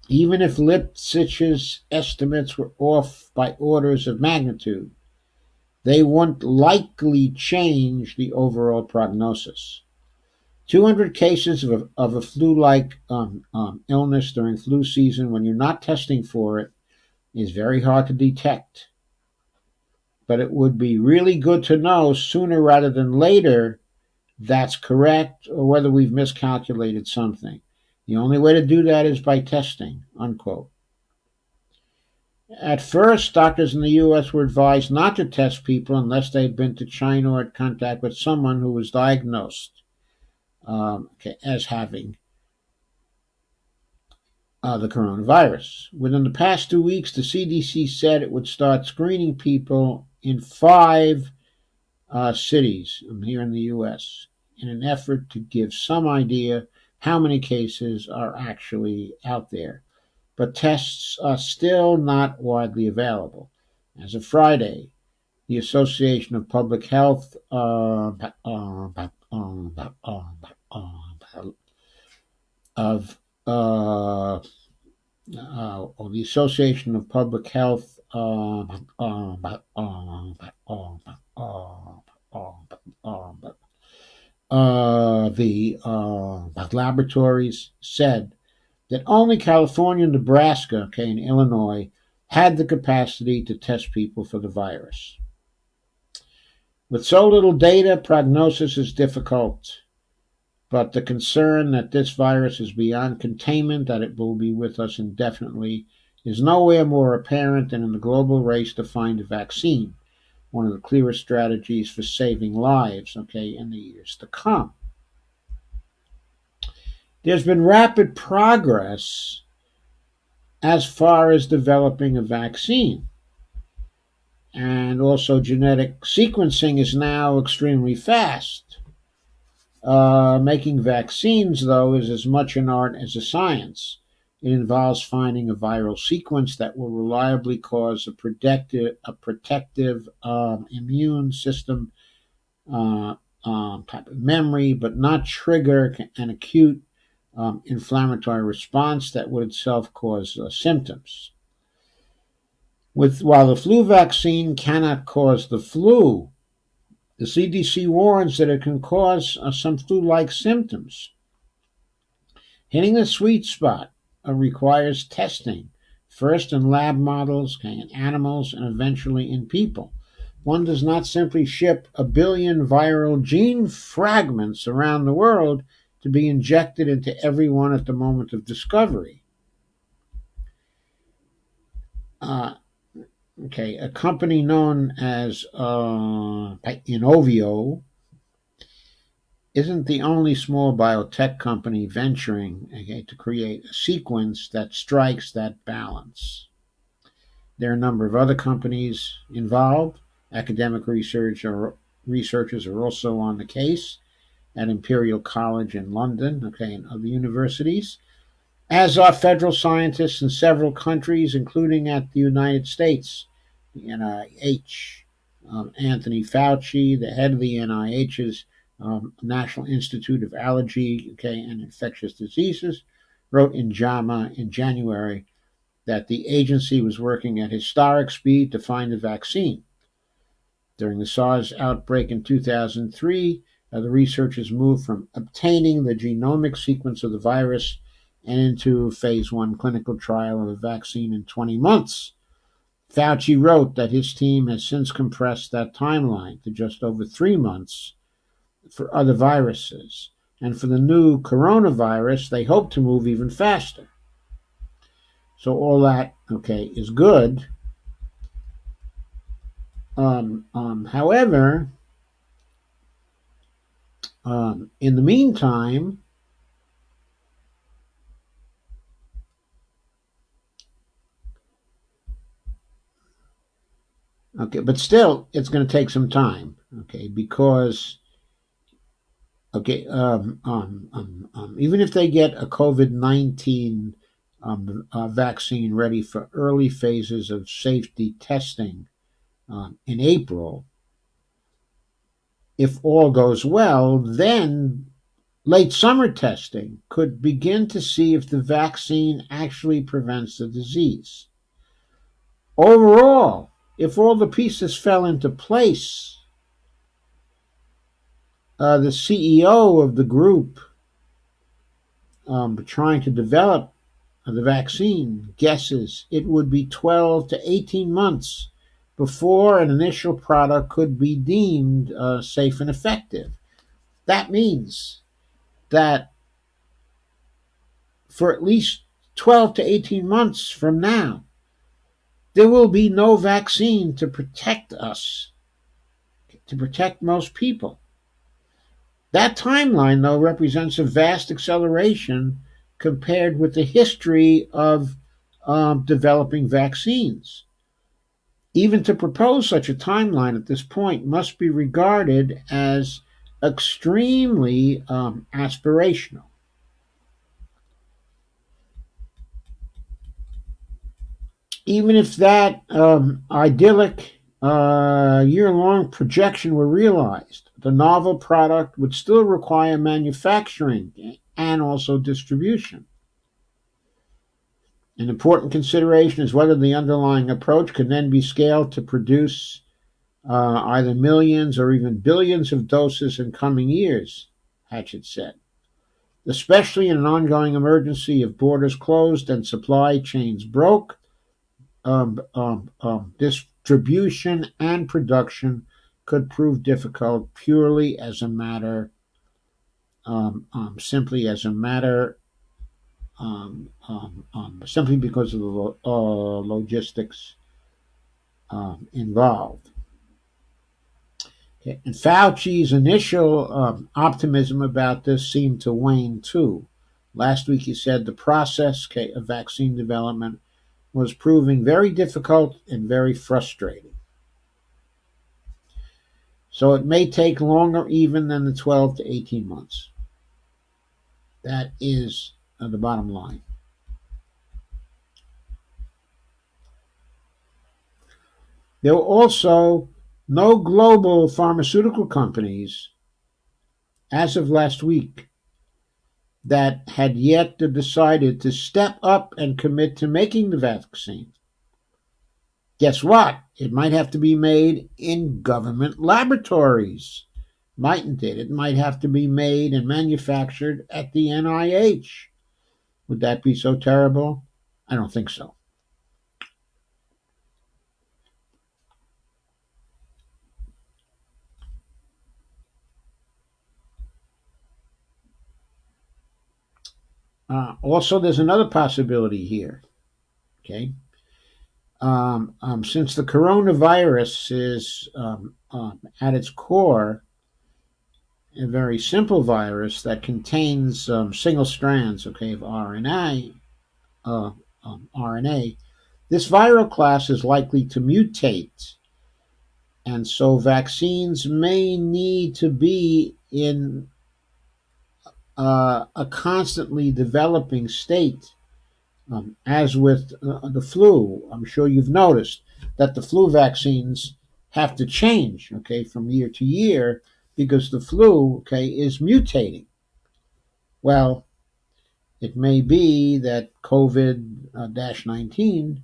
Even if Lipsitz's estimates were off by orders of magnitude, they won't likely change the overall prognosis. 200 cases of a flu-like illness during flu season when you're not testing for it is very hard to detect. But it would be really good to know sooner rather than later that's correct or whether we've miscalculated something. The only way to do that is by testing, unquote. At first, doctors in the U.S. were advised not to test people unless they had been to China or had contact with someone who was diagnosed as having the coronavirus. Within the past 2 weeks, the CDC said it would start screening people in 5 cities here in the U.S. in an effort to give some idea how many cases are actually out there. But tests are still not widely available. As of Friday, the Association of Public Health of the Association of Public Health laboratories said that only California, Nebraska, and Illinois had the capacity to test people for the virus. With so little data, prognosis is difficult, but the concern that this virus is beyond containment, that it will be with us indefinitely, is nowhere more apparent than in the global race to find a vaccine, one of the clearest strategies for saving lives, in the years to come. There's been rapid progress as far as developing a vaccine. And also genetic sequencing is now extremely fast. Making vaccines, though, is as much an art as a science. It involves finding a viral sequence that will reliably cause a protective immune system type of memory, but not trigger an acute inflammatory response that would itself cause symptoms. While the flu vaccine cannot cause the flu, the CDC warns that it can cause some flu-like symptoms. Hitting the sweet spot requires testing, first in lab models, in animals, and eventually in people. One does not simply ship 1 billion viral gene fragments around the world to be injected into everyone at the moment of discovery. A company known as Inovio isn't the only small biotech company venturing to create a sequence that strikes that balance. There are a number of other companies involved. Academic researchers are also on the case at Imperial College in London, and other universities, as are federal scientists in several countries, including at the United States. The NIH, Anthony Fauci, the head of the NIH's National Institute of Allergy and Infectious Diseases, wrote in JAMA in January that the agency was working at historic speed to find a vaccine. During the SARS outbreak in 2003, the researchers moved from obtaining the genomic sequence of the virus and into phase 1 clinical trial of a vaccine in 20 months. Fauci wrote that his team has since compressed that timeline to just over 3 months for other viruses. And for the new coronavirus, they hope to move even faster. So all that, okay, is good. However, in the meantime, okay, but still, it's going to take some time, okay, because, okay, even if they get a COVID-19 vaccine ready for early phases of safety testing in April, if all goes well, then late summer testing could begin to see if the vaccine actually prevents the disease. Overall, if all the pieces fell into place, the CEO of the group trying to develop the vaccine guesses it would be 12 to 18 months before an initial product could be deemed safe and effective. That means that for at least 12 to 18 months from now, there will be no vaccine to protect us, to protect most people. That timeline, though, represents a vast acceleration compared with the history of developing vaccines. Even to propose such a timeline at this point must be regarded as extremely aspirational. Even if that idyllic year-long projection were realized, the novel product would still require manufacturing and also distribution. An important consideration is whether the underlying approach can then be scaled to produce either millions or even billions of doses in coming years, Hatchett said. Especially in an ongoing emergency of borders closed and supply chains broke, distribution and production could prove difficult purely as a matter, simply as a matter, simply because of the logistics involved. Okay. And Fauci's initial optimism about this seemed to wane too. Last week he said the process of vaccine development was proving very difficult and very frustrating. So it may take longer even than the 12 to 18 months. That is the bottom line. There were also no global pharmaceutical companies, as of last week, that had yet decided to step up and commit to making the vaccine. Guess what? It might have to be made in government laboratories. Mightn't it? It might have to be made and manufactured at the NIH. Would that be so terrible? I don't think so. Also, there's another possibility here. Okay, since the coronavirus is at its core a very simple virus that contains single strands, okay, of RNA, this viral class is likely to mutate, and so vaccines may need to be in a constantly developing state. As with the flu, I'm sure you've noticed that the flu vaccines have to change, okay, from year to year because the flu, okay, is mutating. Well, it may be that COVID-19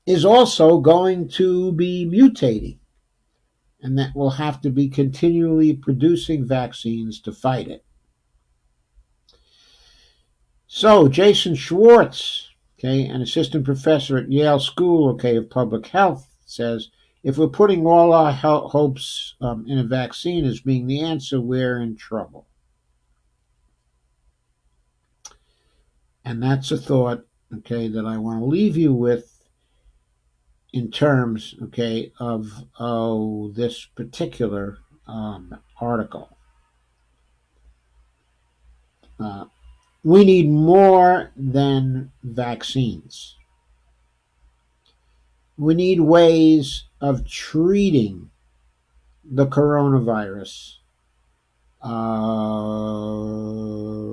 is also going to be mutating, and that we'll have to be continually producing vaccines to fight it. So, Jason Schwartz, okay, an assistant professor at Yale School, okay, of Public Health, says, if we're putting all our hopes in a vaccine as being the answer, we're in trouble. And that's a thought okay, that I want to leave you with in terms, okay, of this particular article. Uh, we need more than vaccines. We need ways of treating the coronavirus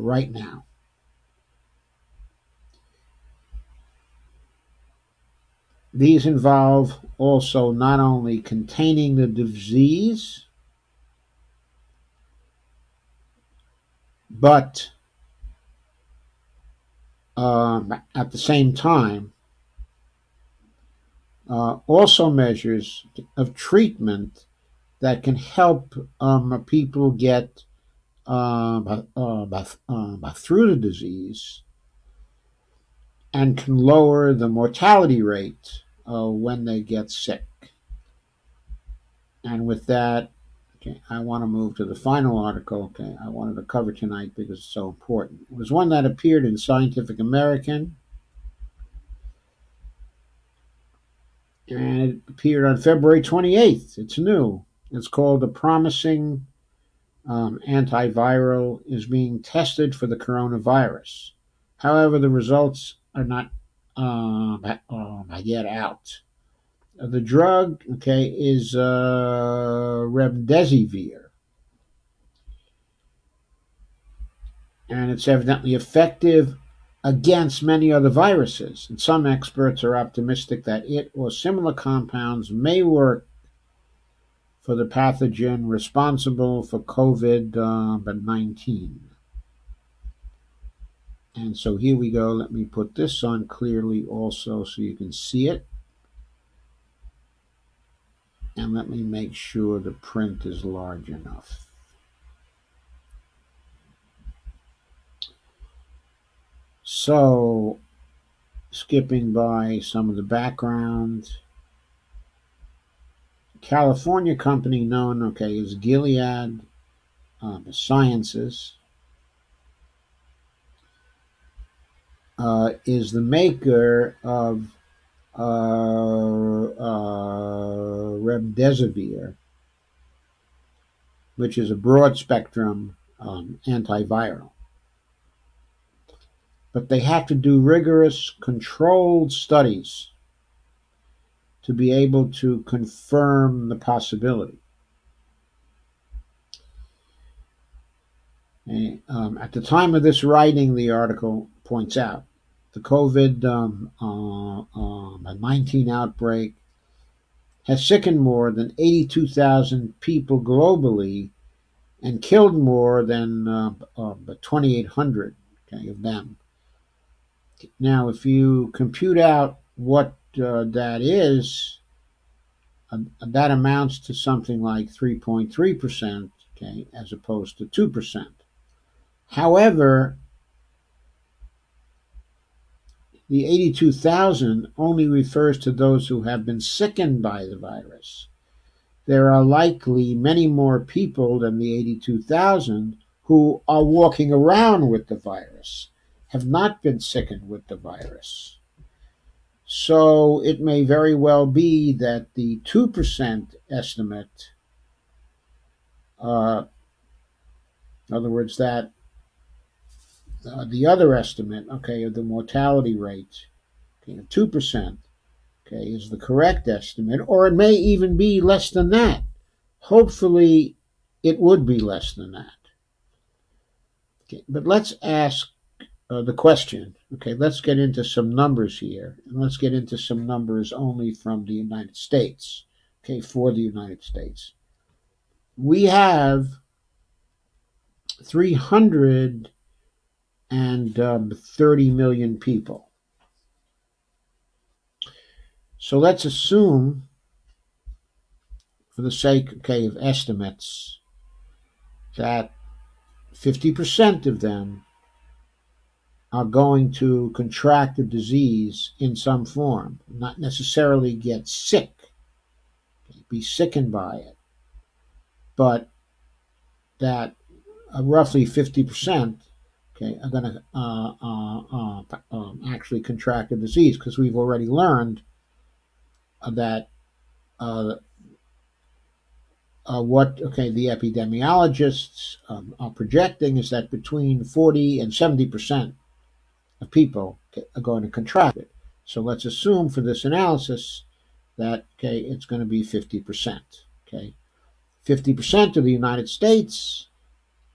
right now. These involve also not only containing the disease, but at the same time, also measures of treatment that can help people get through the disease and can lower the mortality rate when they get sick. And with that, okay, I want to move to the final article, okay, I wanted to cover tonight because it's so important. It was one that appeared in Scientific American, and it appeared on February 28th. It's new. It's called "The Promising Antiviral is Being Tested for the Coronavirus. However, the results are not yet out." The drug, okay, is remdesivir, and it's evidently effective against many other viruses. And some experts are optimistic that it or similar compounds may work for the pathogen responsible for COVID-19. And so here we go. Let me put this on clearly also so you can see it. And let me make sure the print is large enough. So, skipping by some of the background, California company known, okay, as Gilead Sciences is the maker of remdesivir, which is a broad spectrum antiviral. But they have to do rigorous controlled studies to be able to confirm the possibility. At the time of this writing, the article points out, the COVID-19 outbreak has sickened more than 82,000 people globally and killed more than 2,800 of them. Now, if you compute out what that is, that amounts to something like 3.3%, okay, as opposed to 2%. However, the 82,000 only refers to those who have been sickened by the virus. There are likely many more people than the 82,000 who are walking around with the virus, have not been sickened with the virus. So it may very well be that the 2% estimate, in other words, that the other estimate, okay, of the mortality rate, okay, of 2%, okay, is the correct estimate, or it may even be less than that. Hopefully, it would be less than that. Okay, but let's ask the question. Okay, let's get into some numbers here, and let's get into some numbers only from the United States. Okay, for the United States, we have 330 million people. So let's assume, for the sake, okay, of estimates, that 50% of them are going to contract the disease in some form, not necessarily get sick, be sickened by it, but that roughly 50% okay, are going to actually contract the disease, because we've already learned that what the epidemiologists are projecting is that between 40 and 70% of people are going to contract it. So let's assume for this analysis that it's going to be 50%. 50% of the United States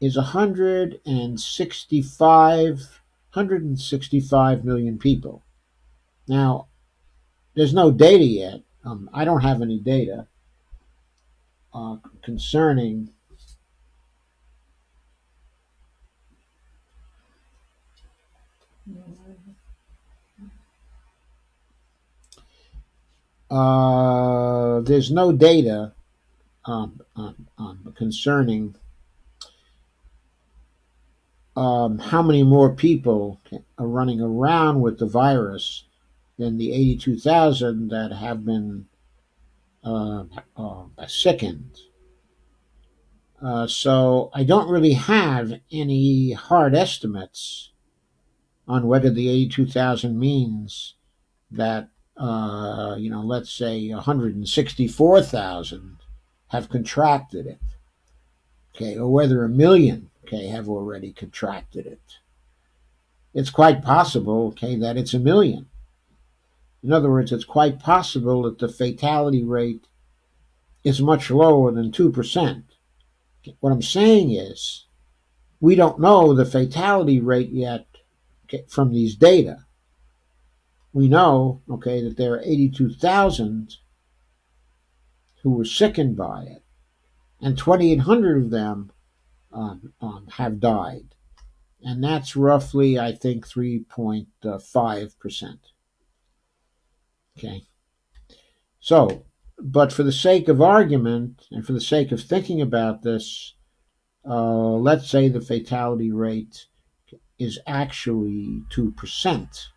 is 165 million people. Now, there's no data yet. I don't have any data concerning there's no data concerning how many more people are running around with the virus than the 82,000 that have been sickened. So I don't really have any hard estimates on whether the 82,000 means that, let's say 164,000 have contracted it, or whether 1 million, have already contracted it. It's quite possible, that it's 1 million. In other words, it's quite possible that the fatality rate is much lower than 2%. What I'm saying is, we don't know the fatality rate yet from these data. We know, that there are 82,000 who were sickened by it, and 2,800 of them have died. And that's roughly, I think, 3.5%. So, but for the sake of argument and for the sake of thinking about this, let's say the fatality rate is actually 2%.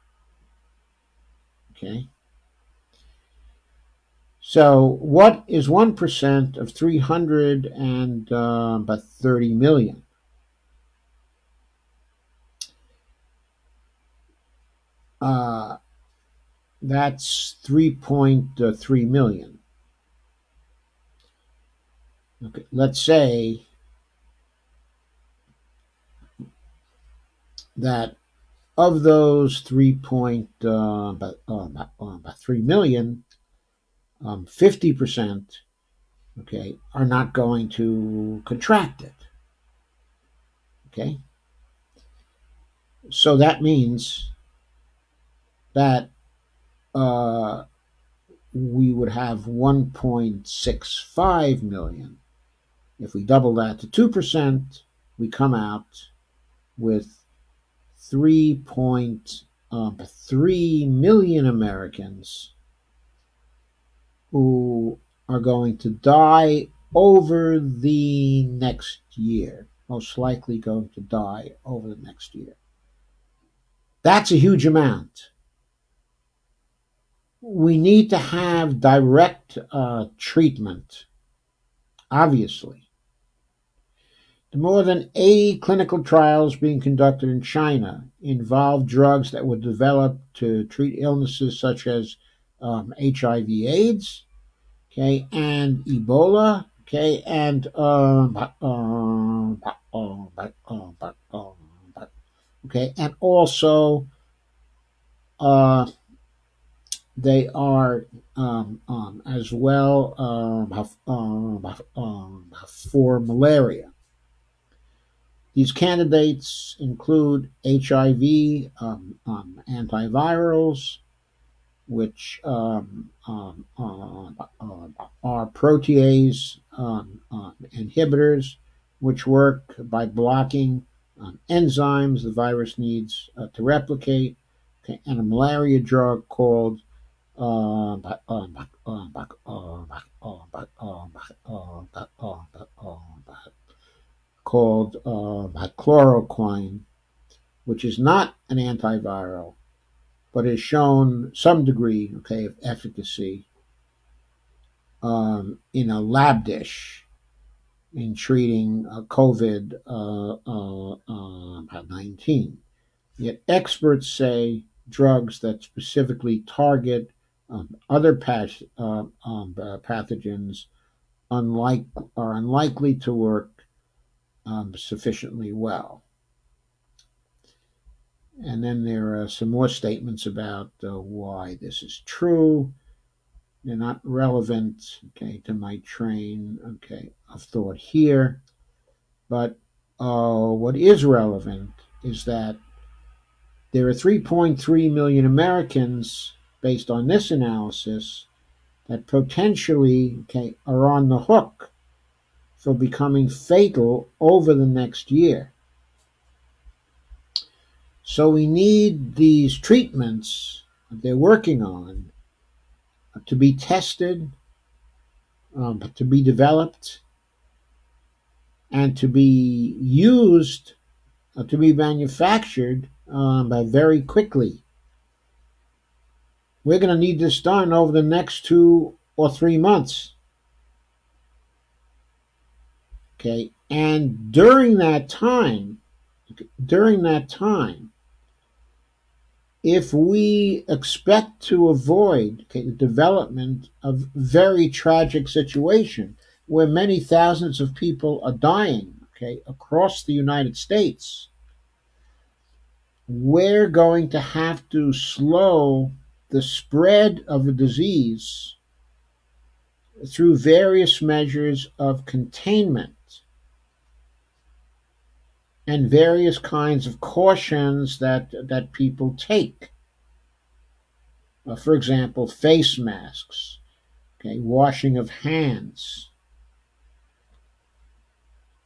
So what is 1% of 330 million? That's 3.3 million. Let's say that of those 3.3 million, 50%, are not going to contract it. So that means that we would have 1.65 million. If we double that to 2%, we come out with 3.3 million Americans who are going to die over the next year, most likely going to die over the next year. That's a huge amount. We need to have direct treatment, obviously. The more than 80 clinical trials being conducted in China involve drugs that were developed to treat illnesses such as HIV/AIDS, and Ebola, and and also they are as well for malaria. These candidates include HIV antivirals, which are protease inhibitors, which work by blocking enzymes the virus needs to replicate, and a malaria drug called chloroquine, which is not an antiviral, but has shown some degree of efficacy in a lab dish. in treating COVID 19. Yet experts say drugs that specifically target other pathogens are unlikely to work sufficiently well. And then there are some more statements about why this is true. They're not relevant, okay, to my train, okay, of thought here. But what is relevant is that there are 3.3 million Americans, based on this analysis, that potentially, okay, are on the hook for becoming fatal over the next year. So we need these treatments that they're working on to be tested, to be developed, and to be used, to be manufactured very quickly. We're going to need this done over the next 2 or 3 months. Okay, and during that time, if we expect to avoid, okay, the development of very tragic situation where many thousands of people are dying, okay, across the United States, we're going to have to slow the spread of the disease through various measures of containment and various kinds of cautions that people take. For example, face masks, okay, washing of hands,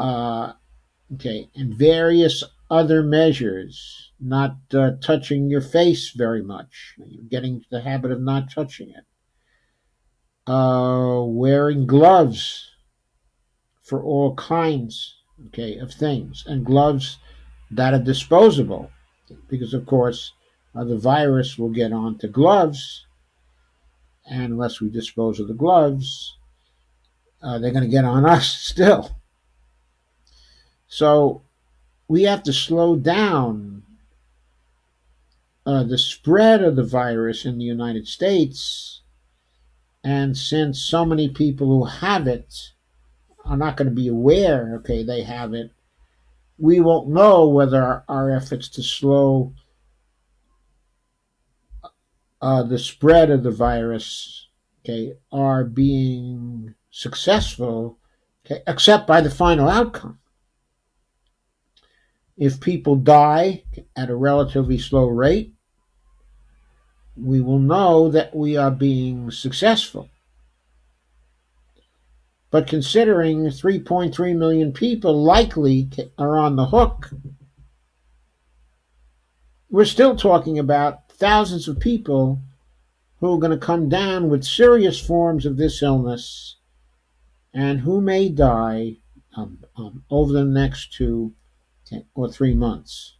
okay, and various other measures, not touching your face very much. You're getting to the habit of not touching it. Wearing gloves for all kinds, okay, of things, and gloves that are disposable, because of course the virus will get onto gloves, and unless we dispose of the gloves, they're going to get on us still. So we have to slow down the spread of the virus in the United States. And since so many people who have it are not going to be aware, okay, they have it, we won't know whether our efforts to slow the spread of the virus, okay, are being successful, okay, except by the final outcome. If people die at a relatively slow rate, we will know that we are being successful. But considering 3.3 million people likely are on the hook, we're still talking about thousands of people who are going to come down with serious forms of this illness and who may die over the next 2 or 3 months.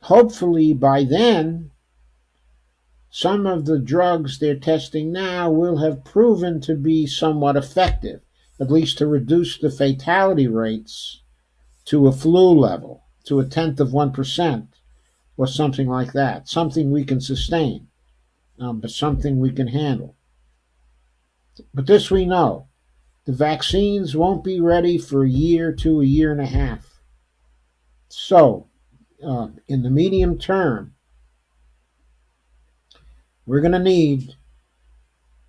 Hopefully by then, some of the drugs they're testing now will have proven to be somewhat effective, at least to reduce the fatality rates to a flu level, to 0.1% or something like that, something we can sustain, but something we can handle. But this we know, the vaccines won't be ready for a year to a year and a half. So, in the medium term, we're going to need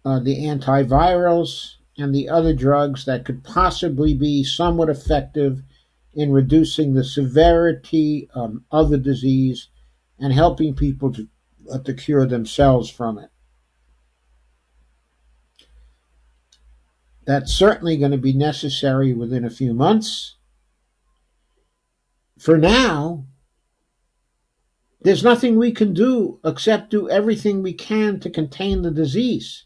the antivirals and the other drugs that could possibly be somewhat effective in reducing the severity of the disease and helping people to cure themselves from it. That's certainly going to be necessary within a few months. For now, there's nothing we can do except do everything we can to contain the disease.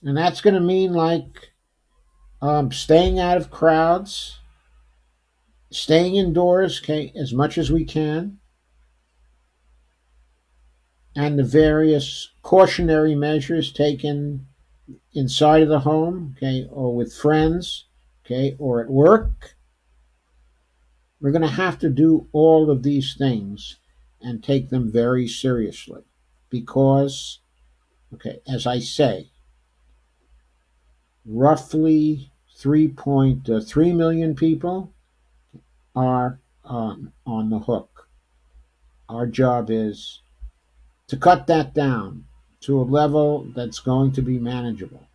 And that's going to mean like staying out of crowds, staying indoors, okay, as much as we can, and the various cautionary measures taken inside of the home, okay, or with friends, okay, or at work. We're going to have to do all of these things and take them very seriously because, okay, as I say, roughly 3.3 million people are on the hook. Our job is to cut that down to a level that's going to be manageable.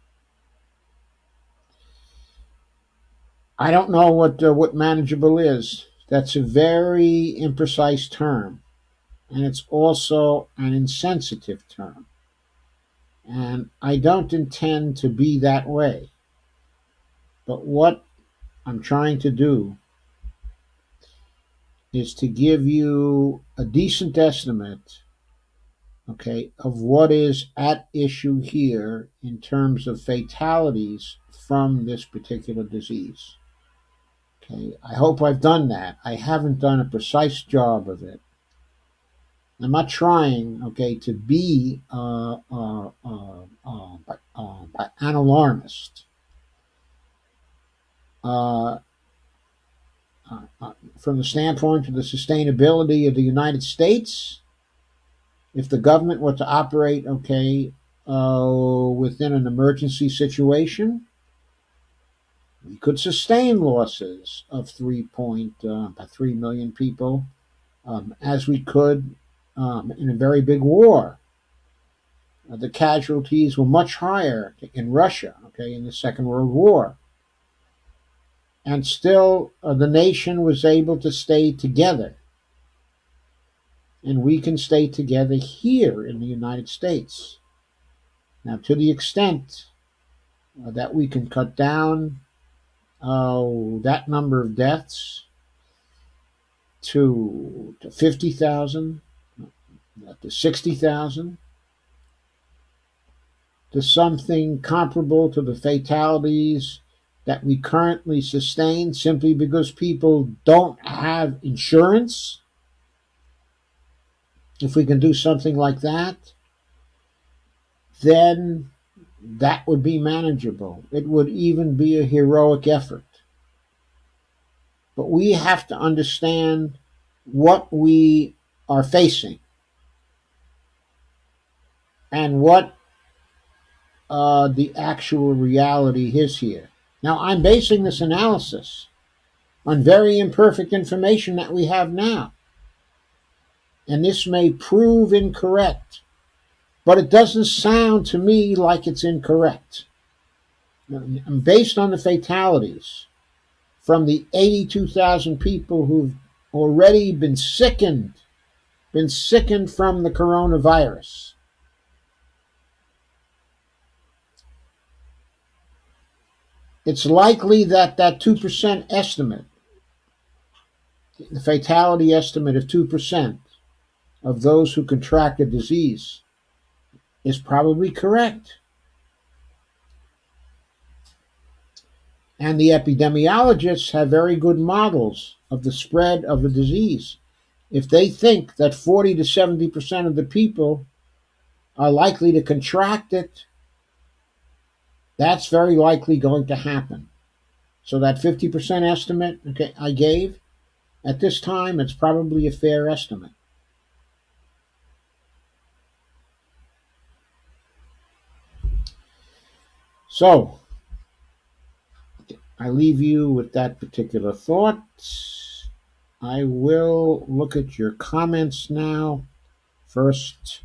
I don't know what manageable is. That's a very imprecise term, and it's also an insensitive term. And I don't intend to be that way. But what I'm trying to do is to give you a decent estimate, okay, of what is at issue here in terms of fatalities from this particular disease. Okay, I hope I've done that. I haven't done a precise job of it. I'm not trying, okay, to be an alarmist. Uh, from the standpoint of the sustainability of the United States, if the government were to operate, okay, within an emergency situation, we could sustain losses of 3 million people, as we could in a very big war. The casualties were much higher in Russia, okay, in the Second World War. And still, the nation was able to stay together. And we can stay together here in the United States. Now, to the extent that we can cut down that number of deaths to 50,000, to 60,000, to something comparable to the fatalities that we currently sustain simply because people don't have insurance. If we can do something like that, then that would be manageable. It would even be a heroic effort. But we have to understand what we are facing and what the actual reality is here. Now, I'm basing this analysis on very imperfect information that we have now. And this may prove incorrect, but it doesn't sound to me like it's incorrect. Based on the fatalities from the 82,000 people who've already been sickened from the coronavirus. It's likely that 2% estimate, the fatality estimate of 2% of those who contract the disease, is probably correct. And the epidemiologists have very good models of the spread of the disease. If they think that 40 to 70% of the people are likely to contract it, that's very likely going to happen. So that 50% estimate, okay, I gave, at this time, it's probably a fair estimate. So, I leave you with that particular thought. I will look at your comments now. First,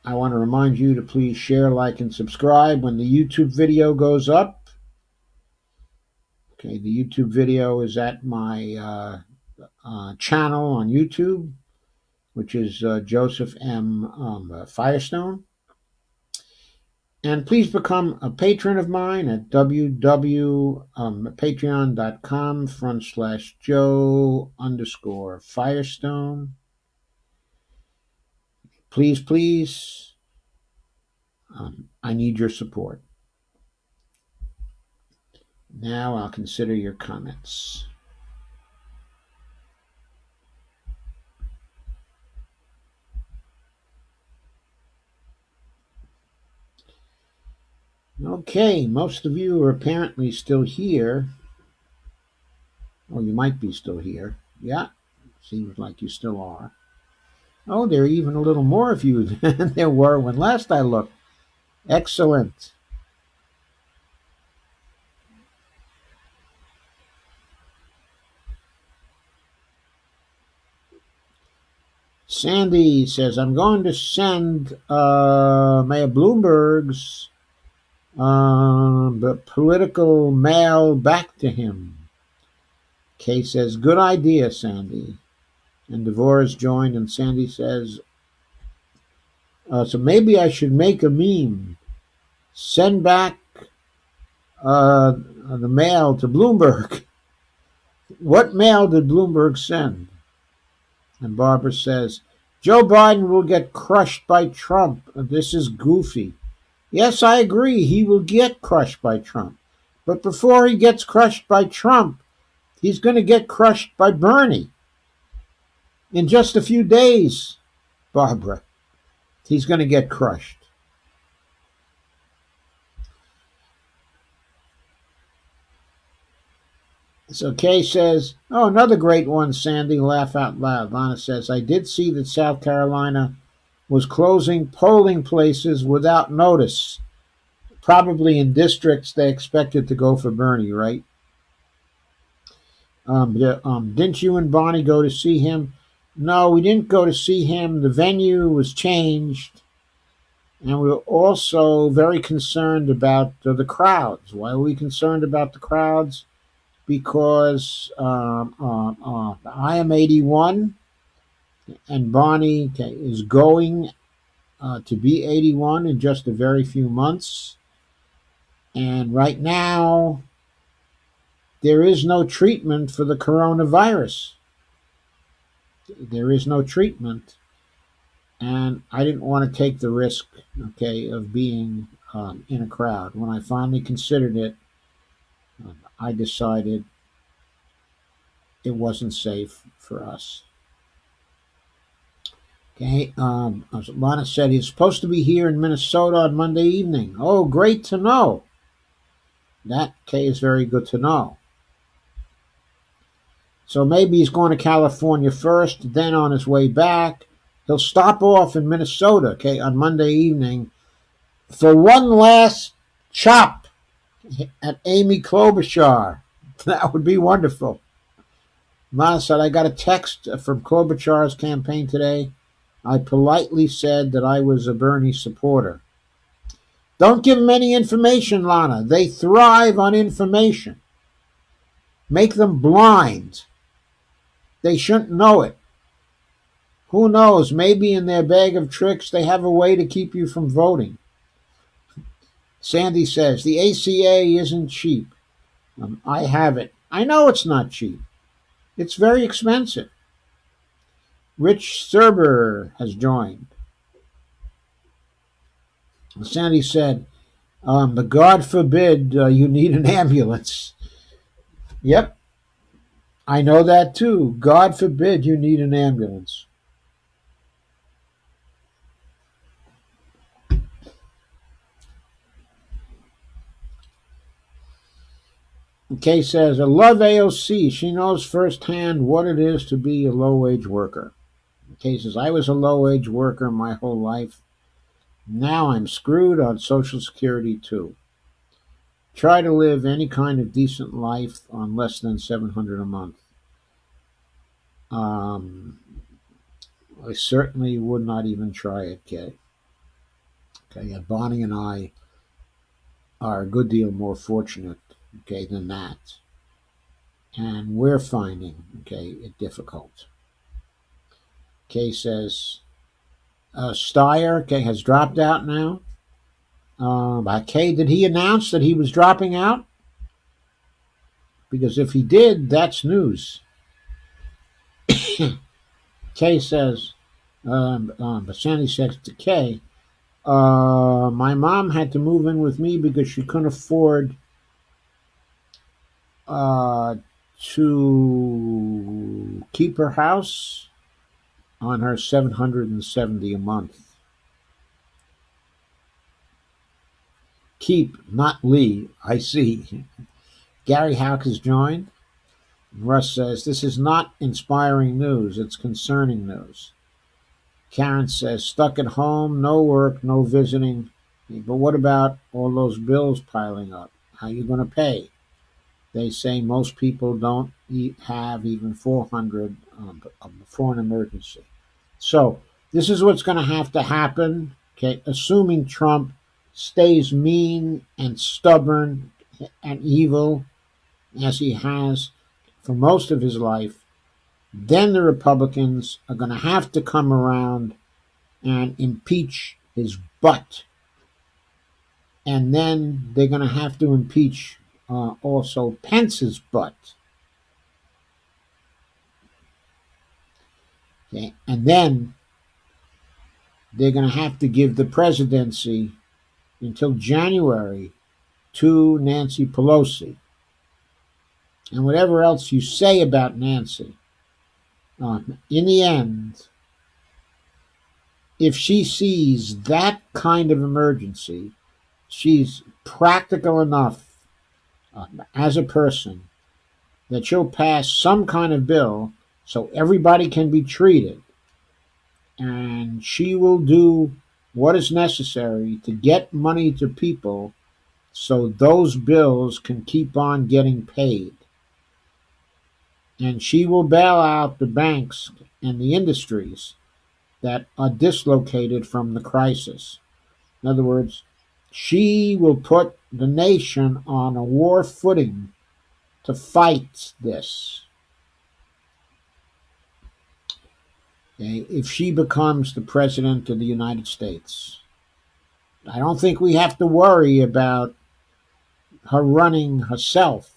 I want to remind you to please share, like, and subscribe when the YouTube video goes up. Okay, the YouTube video is at my channel on YouTube, which is Joseph M. Firestone. And please become a patron of mine at www.patreon.com/Joe_Firestone. Please, please, I need your support. Now I'll consider your comments. Okay, most of you are apparently still here. Oh, you might be still here. Yeah, seems like you still are. Oh, there are even a little more of you than there were when last I looked. Excellent. Sandy says, I'm going to send Mayor Bloomberg's the political mail back to him. Kay says, good idea, Sandy. And Devorah's joined, and Sandy says, so maybe I should make a meme. Send back the mail to Bloomberg. What mail did Bloomberg send? And Barbara says, Joe Biden will get crushed by Trump. This is goofy. Yes, I agree. He will get crushed by Trump. But before he gets crushed by Trump, he's going to get crushed by Bernie. In just a few days, Barbara, he's going to get crushed. So Kay says, oh, another great one, Sandy. Laugh out loud. Lana says, I did see that South Carolina was closing polling places without notice. Probably in districts they expected to go for Bernie, right? Didn't you and Bonnie go to see him? No, we didn't go to see him. The venue was changed. And we were also very concerned about the crowds. Why were we concerned about the crowds? Because I am 81 and Bonnie is going to be 81 in just a very few months. And right now, there is no treatment for the coronavirus. There is no treatment. And I didn't want to take the risk, of being in a crowd. When I finally considered it, I decided it wasn't safe for us. Okay, as Lana said, he's supposed to be here in Minnesota on Monday evening. Oh, great to know. That, is very good to know. So maybe he's going to California first, then on his way back, he'll stop off in Minnesota, on Monday evening for one last chop at Amy Klobuchar. That would be wonderful. Lana said, I got a text from Klobuchar's campaign today. I politely said that I was a Bernie supporter. Don't give them any information, Lana. They thrive on information. Make them blind. They shouldn't know it. Who knows? Maybe in their bag of tricks they have a way to keep you from voting. Sandy says, the ACA isn't cheap. I have it. I know it's not cheap. It's very expensive. Rich Serber has joined. Sandy said, but God forbid you need an ambulance. Yep, I know that too. God forbid you need an ambulance. Kay says, I love AOC. She knows firsthand what it is to be a low-wage worker. Kay says, I was a low-wage worker my whole life. Now I'm screwed on Social Security too. Try to live any kind of decent life on less than $700 a month. I certainly would not even try it, Kay. And Bonnie and I are a good deal more fortunate, than that. And we're finding, it difficult. Kay says, Steyer, has dropped out now. Kay, did he announce that he was dropping out? Because if he did, that's news. Kay says, but Sandy says to Kay, my mom had to move in with me because she couldn't afford to keep her house on her $770 a month. Keep, not Lee. I see. Gary Houck has joined. Russ says, this is not inspiring news. It's concerning news. Karen says, stuck at home, no work, no visiting. But what about all those bills piling up? How are you going to pay? They say most people don't have even 400 for an emergency. So this is what's going to have to happen. Okay, assuming Trump stays mean and stubborn and evil as he has for most of his life, then the Republicans are going to have to come around and impeach his butt. And then they're going to have to impeach also Pence's butt. Okay, and then they're going to have to give the presidency until January to Nancy Pelosi. And whatever else you say about Nancy, in the end, if she sees that kind of emergency, she's practical enough as a person that she'll pass some kind of bill so everybody can be treated. And she will do what is necessary to get money to people so those bills can keep on getting paid. And she will bail out the banks and the industries that are dislocated from the crisis. In other words, she will put the nation on a war footing to fight this. Okay? If she becomes the president of the United States, I don't think we have to worry about her running herself.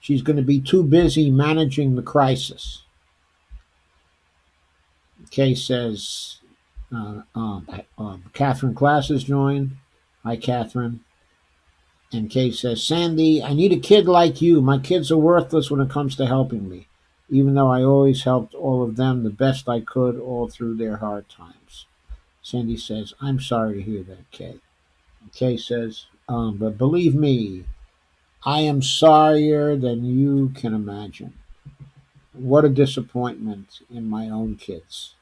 She's going to be too busy managing the crisis. Kay says, Catherine Class has joined. Hi, Catherine. And Kay says, Sandy, I need a kid like you. My kids are worthless when it comes to helping me, even though I always helped all of them the best I could all through their hard times. Sandy says, I'm sorry to hear that, Kay. Kay says, but believe me, I am sorrier than you can imagine. What a disappointment in my own kids.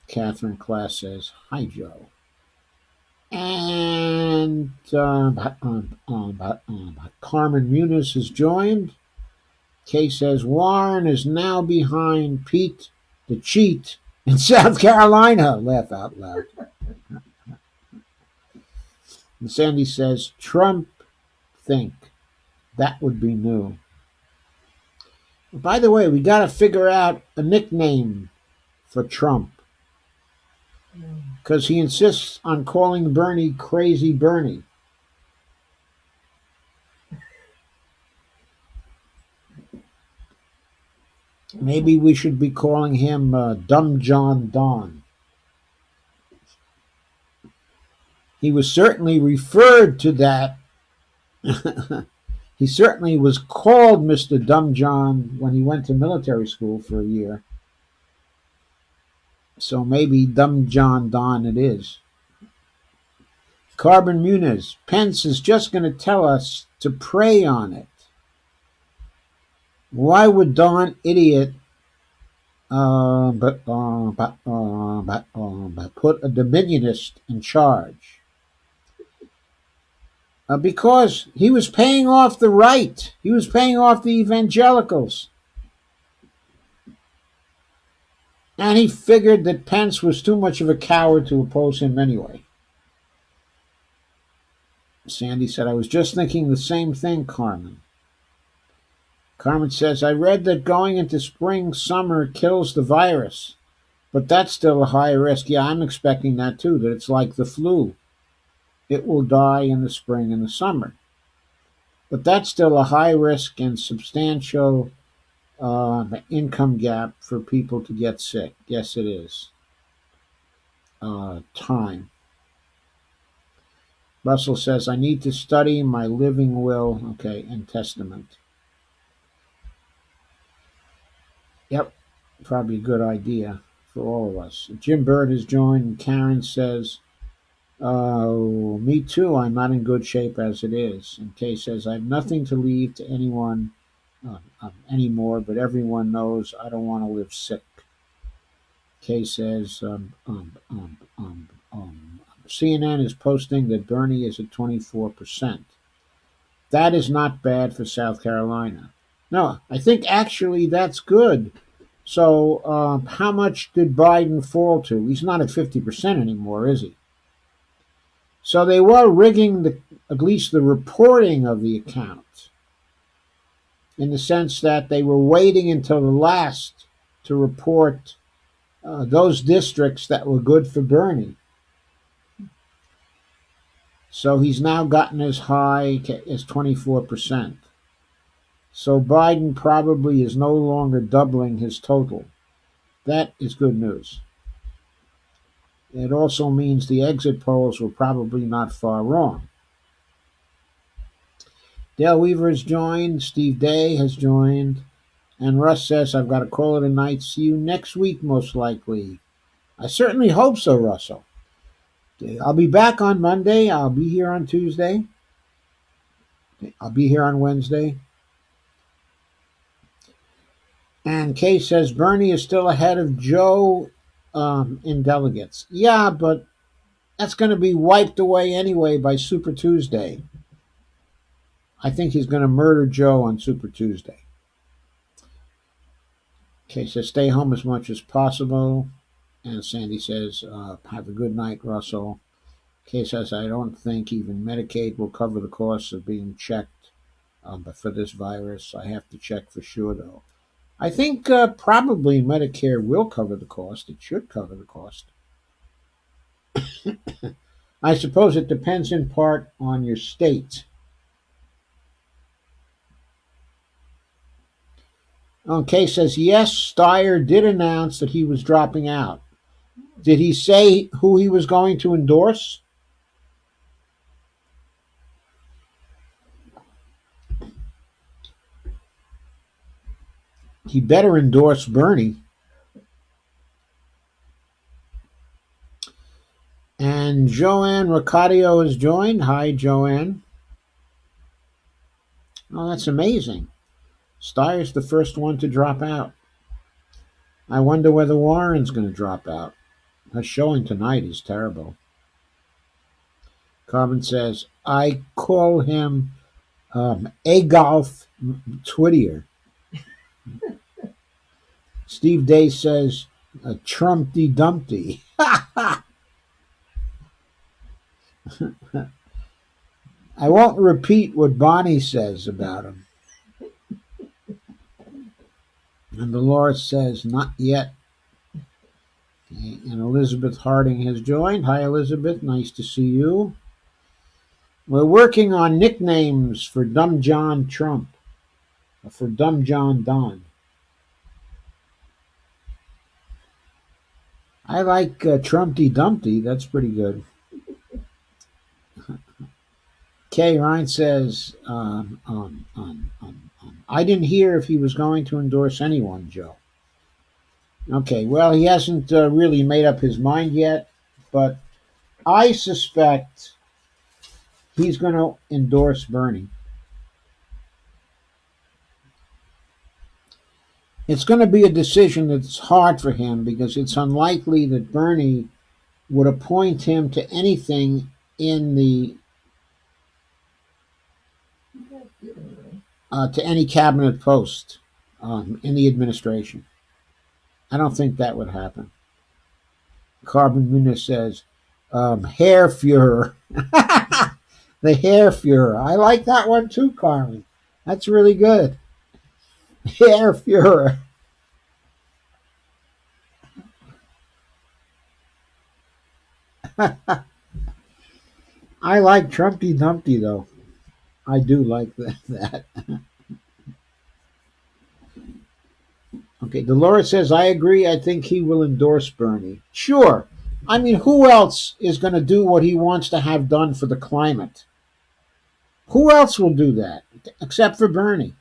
Catherine Class says, hi, Joe. And Carmen Muniz has joined. Kay says, Warren is now behind Pete the Cheat in South Carolina. Laugh out loud. And Sandy says, Trump think. That would be new. By the way, we got to figure out a nickname for Trump, because he insists on calling Bernie Crazy Bernie. Maybe we should be calling him Dumb John Don. He was certainly referred to that. He certainly was called Mr. Dumb John when he went to military school for a year. So maybe Dumb John Don it is. Carbon Muniz, Pence is just going to tell us to pray on it. Why would Don Idiot put a Dominionist in charge? Because he was paying off the right. He was paying off the evangelicals. And he figured that Pence was too much of a coward to oppose him anyway. Sandy said, I was just thinking the same thing, Carmen. Carmen says, I read that going into spring, summer kills the virus. But that's still a high risk. Yeah, I'm expecting that too, that it's like the flu. It will die in the spring and the summer. But that's still a high risk and substantial income gap for people to get sick. Yes, it is. Time. Russell says, I need to study my living will, and testament. Yep, probably a good idea for all of us. Jim Bird has joined, and Karen says, Me too. I'm not in good shape as it is. And Kay says, I have nothing to leave to anyone anymore, but everyone knows I don't want to live sick. Kay says, CNN is posting that Bernie is at 24%. That is not bad for South Carolina. No, I think actually that's good. So, how much did Biden fall to? He's not at 50% anymore, is he? So they were rigging at least the reporting of the account, in the sense that they were waiting until the last to report those districts that were good for Bernie. So he's now gotten as high as 24%. So Biden probably is no longer doubling his total. That is good news. It also means the exit polls were probably not far wrong. Dale Weaver has joined, Steve Day has joined, and Russ says, I've got to call it a night. See you next week, most likely. I certainly hope so, Russell. I'll be back on Monday. I'll be here on Tuesday. I'll be here on Wednesday. And Kay says Bernie is still ahead of Joe in delegates. Yeah, but that's going to be wiped away anyway by Super Tuesday. I think he's going to murder Joe on Super Tuesday. Kay says stay home as much as possible. And Sandy says have a good night, Russell. Kay says I don't think even Medicaid will cover the costs of being checked. But for this virus, I have to check for sure, though. I think probably Medicare will cover the cost. It should cover the cost. I suppose it depends in part on your state. Okay, says yes, Steyer did announce that he was dropping out. Did he say who he was going to endorse? He better endorse Bernie. And Joanne Ricadio has joined. Hi, Joanne. Oh, that's amazing. Steyer's the first one to drop out. I wonder whether Warren's going to drop out. Her showing tonight is terrible. Carmen says, I call him Adolf Twittier. Steve Day says, Trumpty Dumpty. I won't repeat what Bonnie says about him. And Dolores says, not yet. Okay. And Elizabeth Harding has joined. Hi, Elizabeth. Nice to see you. We're working on nicknames for Dumb John Trump, for Dumb John Don. I like Trumpty Dumpty. That's pretty good. Kay Ryan says, I didn't hear if he was going to endorse anyone, Joe. Okay, well, he hasn't really made up his mind yet, but I suspect he's going to endorse Bernie. It's going to be a decision that's hard for him because it's unlikely that Bernie would appoint him to anything in the to any cabinet post in the administration. I don't think that would happen. Carbon Muniz says, Hair Fuhrer. The Hair Fuhrer. I like that one too, Carmen. That's really good. Hair Fuhrer. I like Trumpty Dumpty, though. I do like that. Okay, Dolores says, I agree. I think he will endorse Bernie. Sure. I mean, who else is going to do what he wants to have done for the climate? Who else will do that except for Bernie?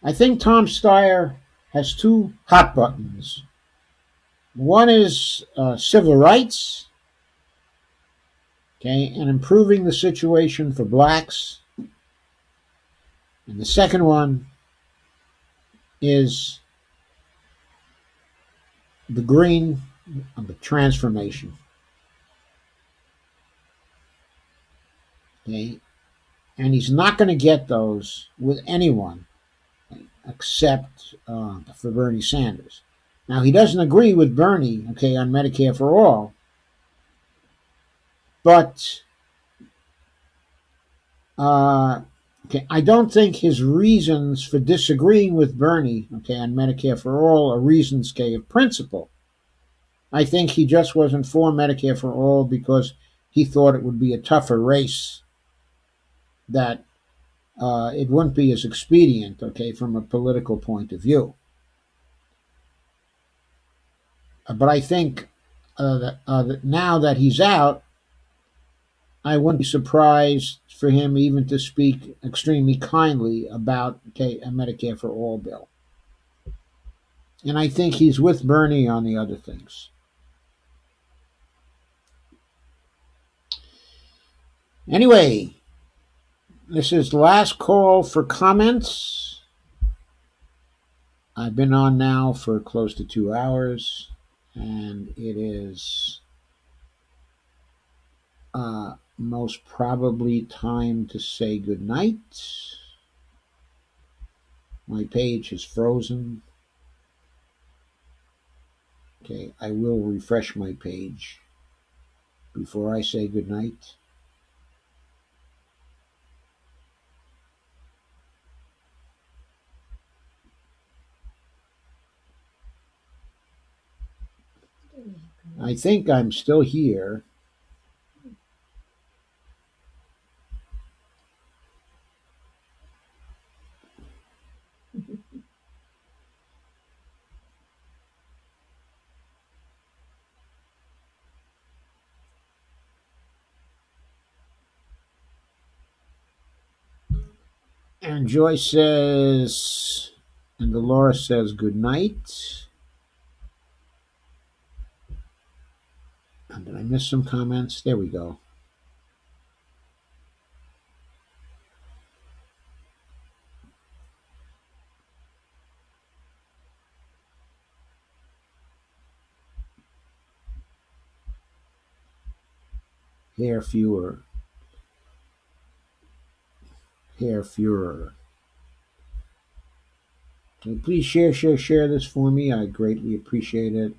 I think Tom Steyer has two hot buttons. One is civil rights, okay, and improving the situation for blacks. And the second one is the green of the transformation. Okay, and he's not going to get those with anyone except for Bernie Sanders. Now he doesn't agree with Bernie, okay, on Medicare for all, but okay, I don't think his reasons for disagreeing with Bernie, okay, on Medicare for all are reasons, okay, of principle. I think he just wasn't for Medicare for all because he thought it would be a tougher race, that it wouldn't be as expedient, okay, from a political point of view. But I think that now that he's out, I wouldn't be surprised for him even to speak extremely kindly about, okay, a Medicare for all bill. And I think he's with Bernie on the other things. Anyway, this is the last call for comments. I've been on now for close to 2 hours, and it is most probably time to say goodnight. My page is frozen. Okay, I will refresh my page before I say goodnight. I think I'm still here. And Joyce says, and Dolores says good night. And did I miss some comments? There we go. Hair Fewer. Hair Fuhrer. Can you please share this for me? I greatly appreciate it.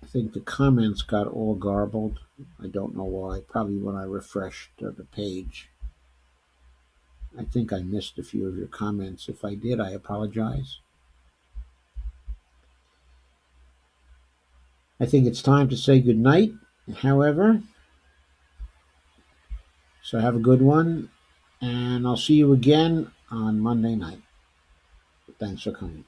I think the comments got all garbled. I don't know why. Probably when I refreshed the page. I think I missed a few of your comments. If I did, I apologize. I think it's time to say goodnight, however. So have a good one, and I'll see you again on Monday night. Thanks for coming.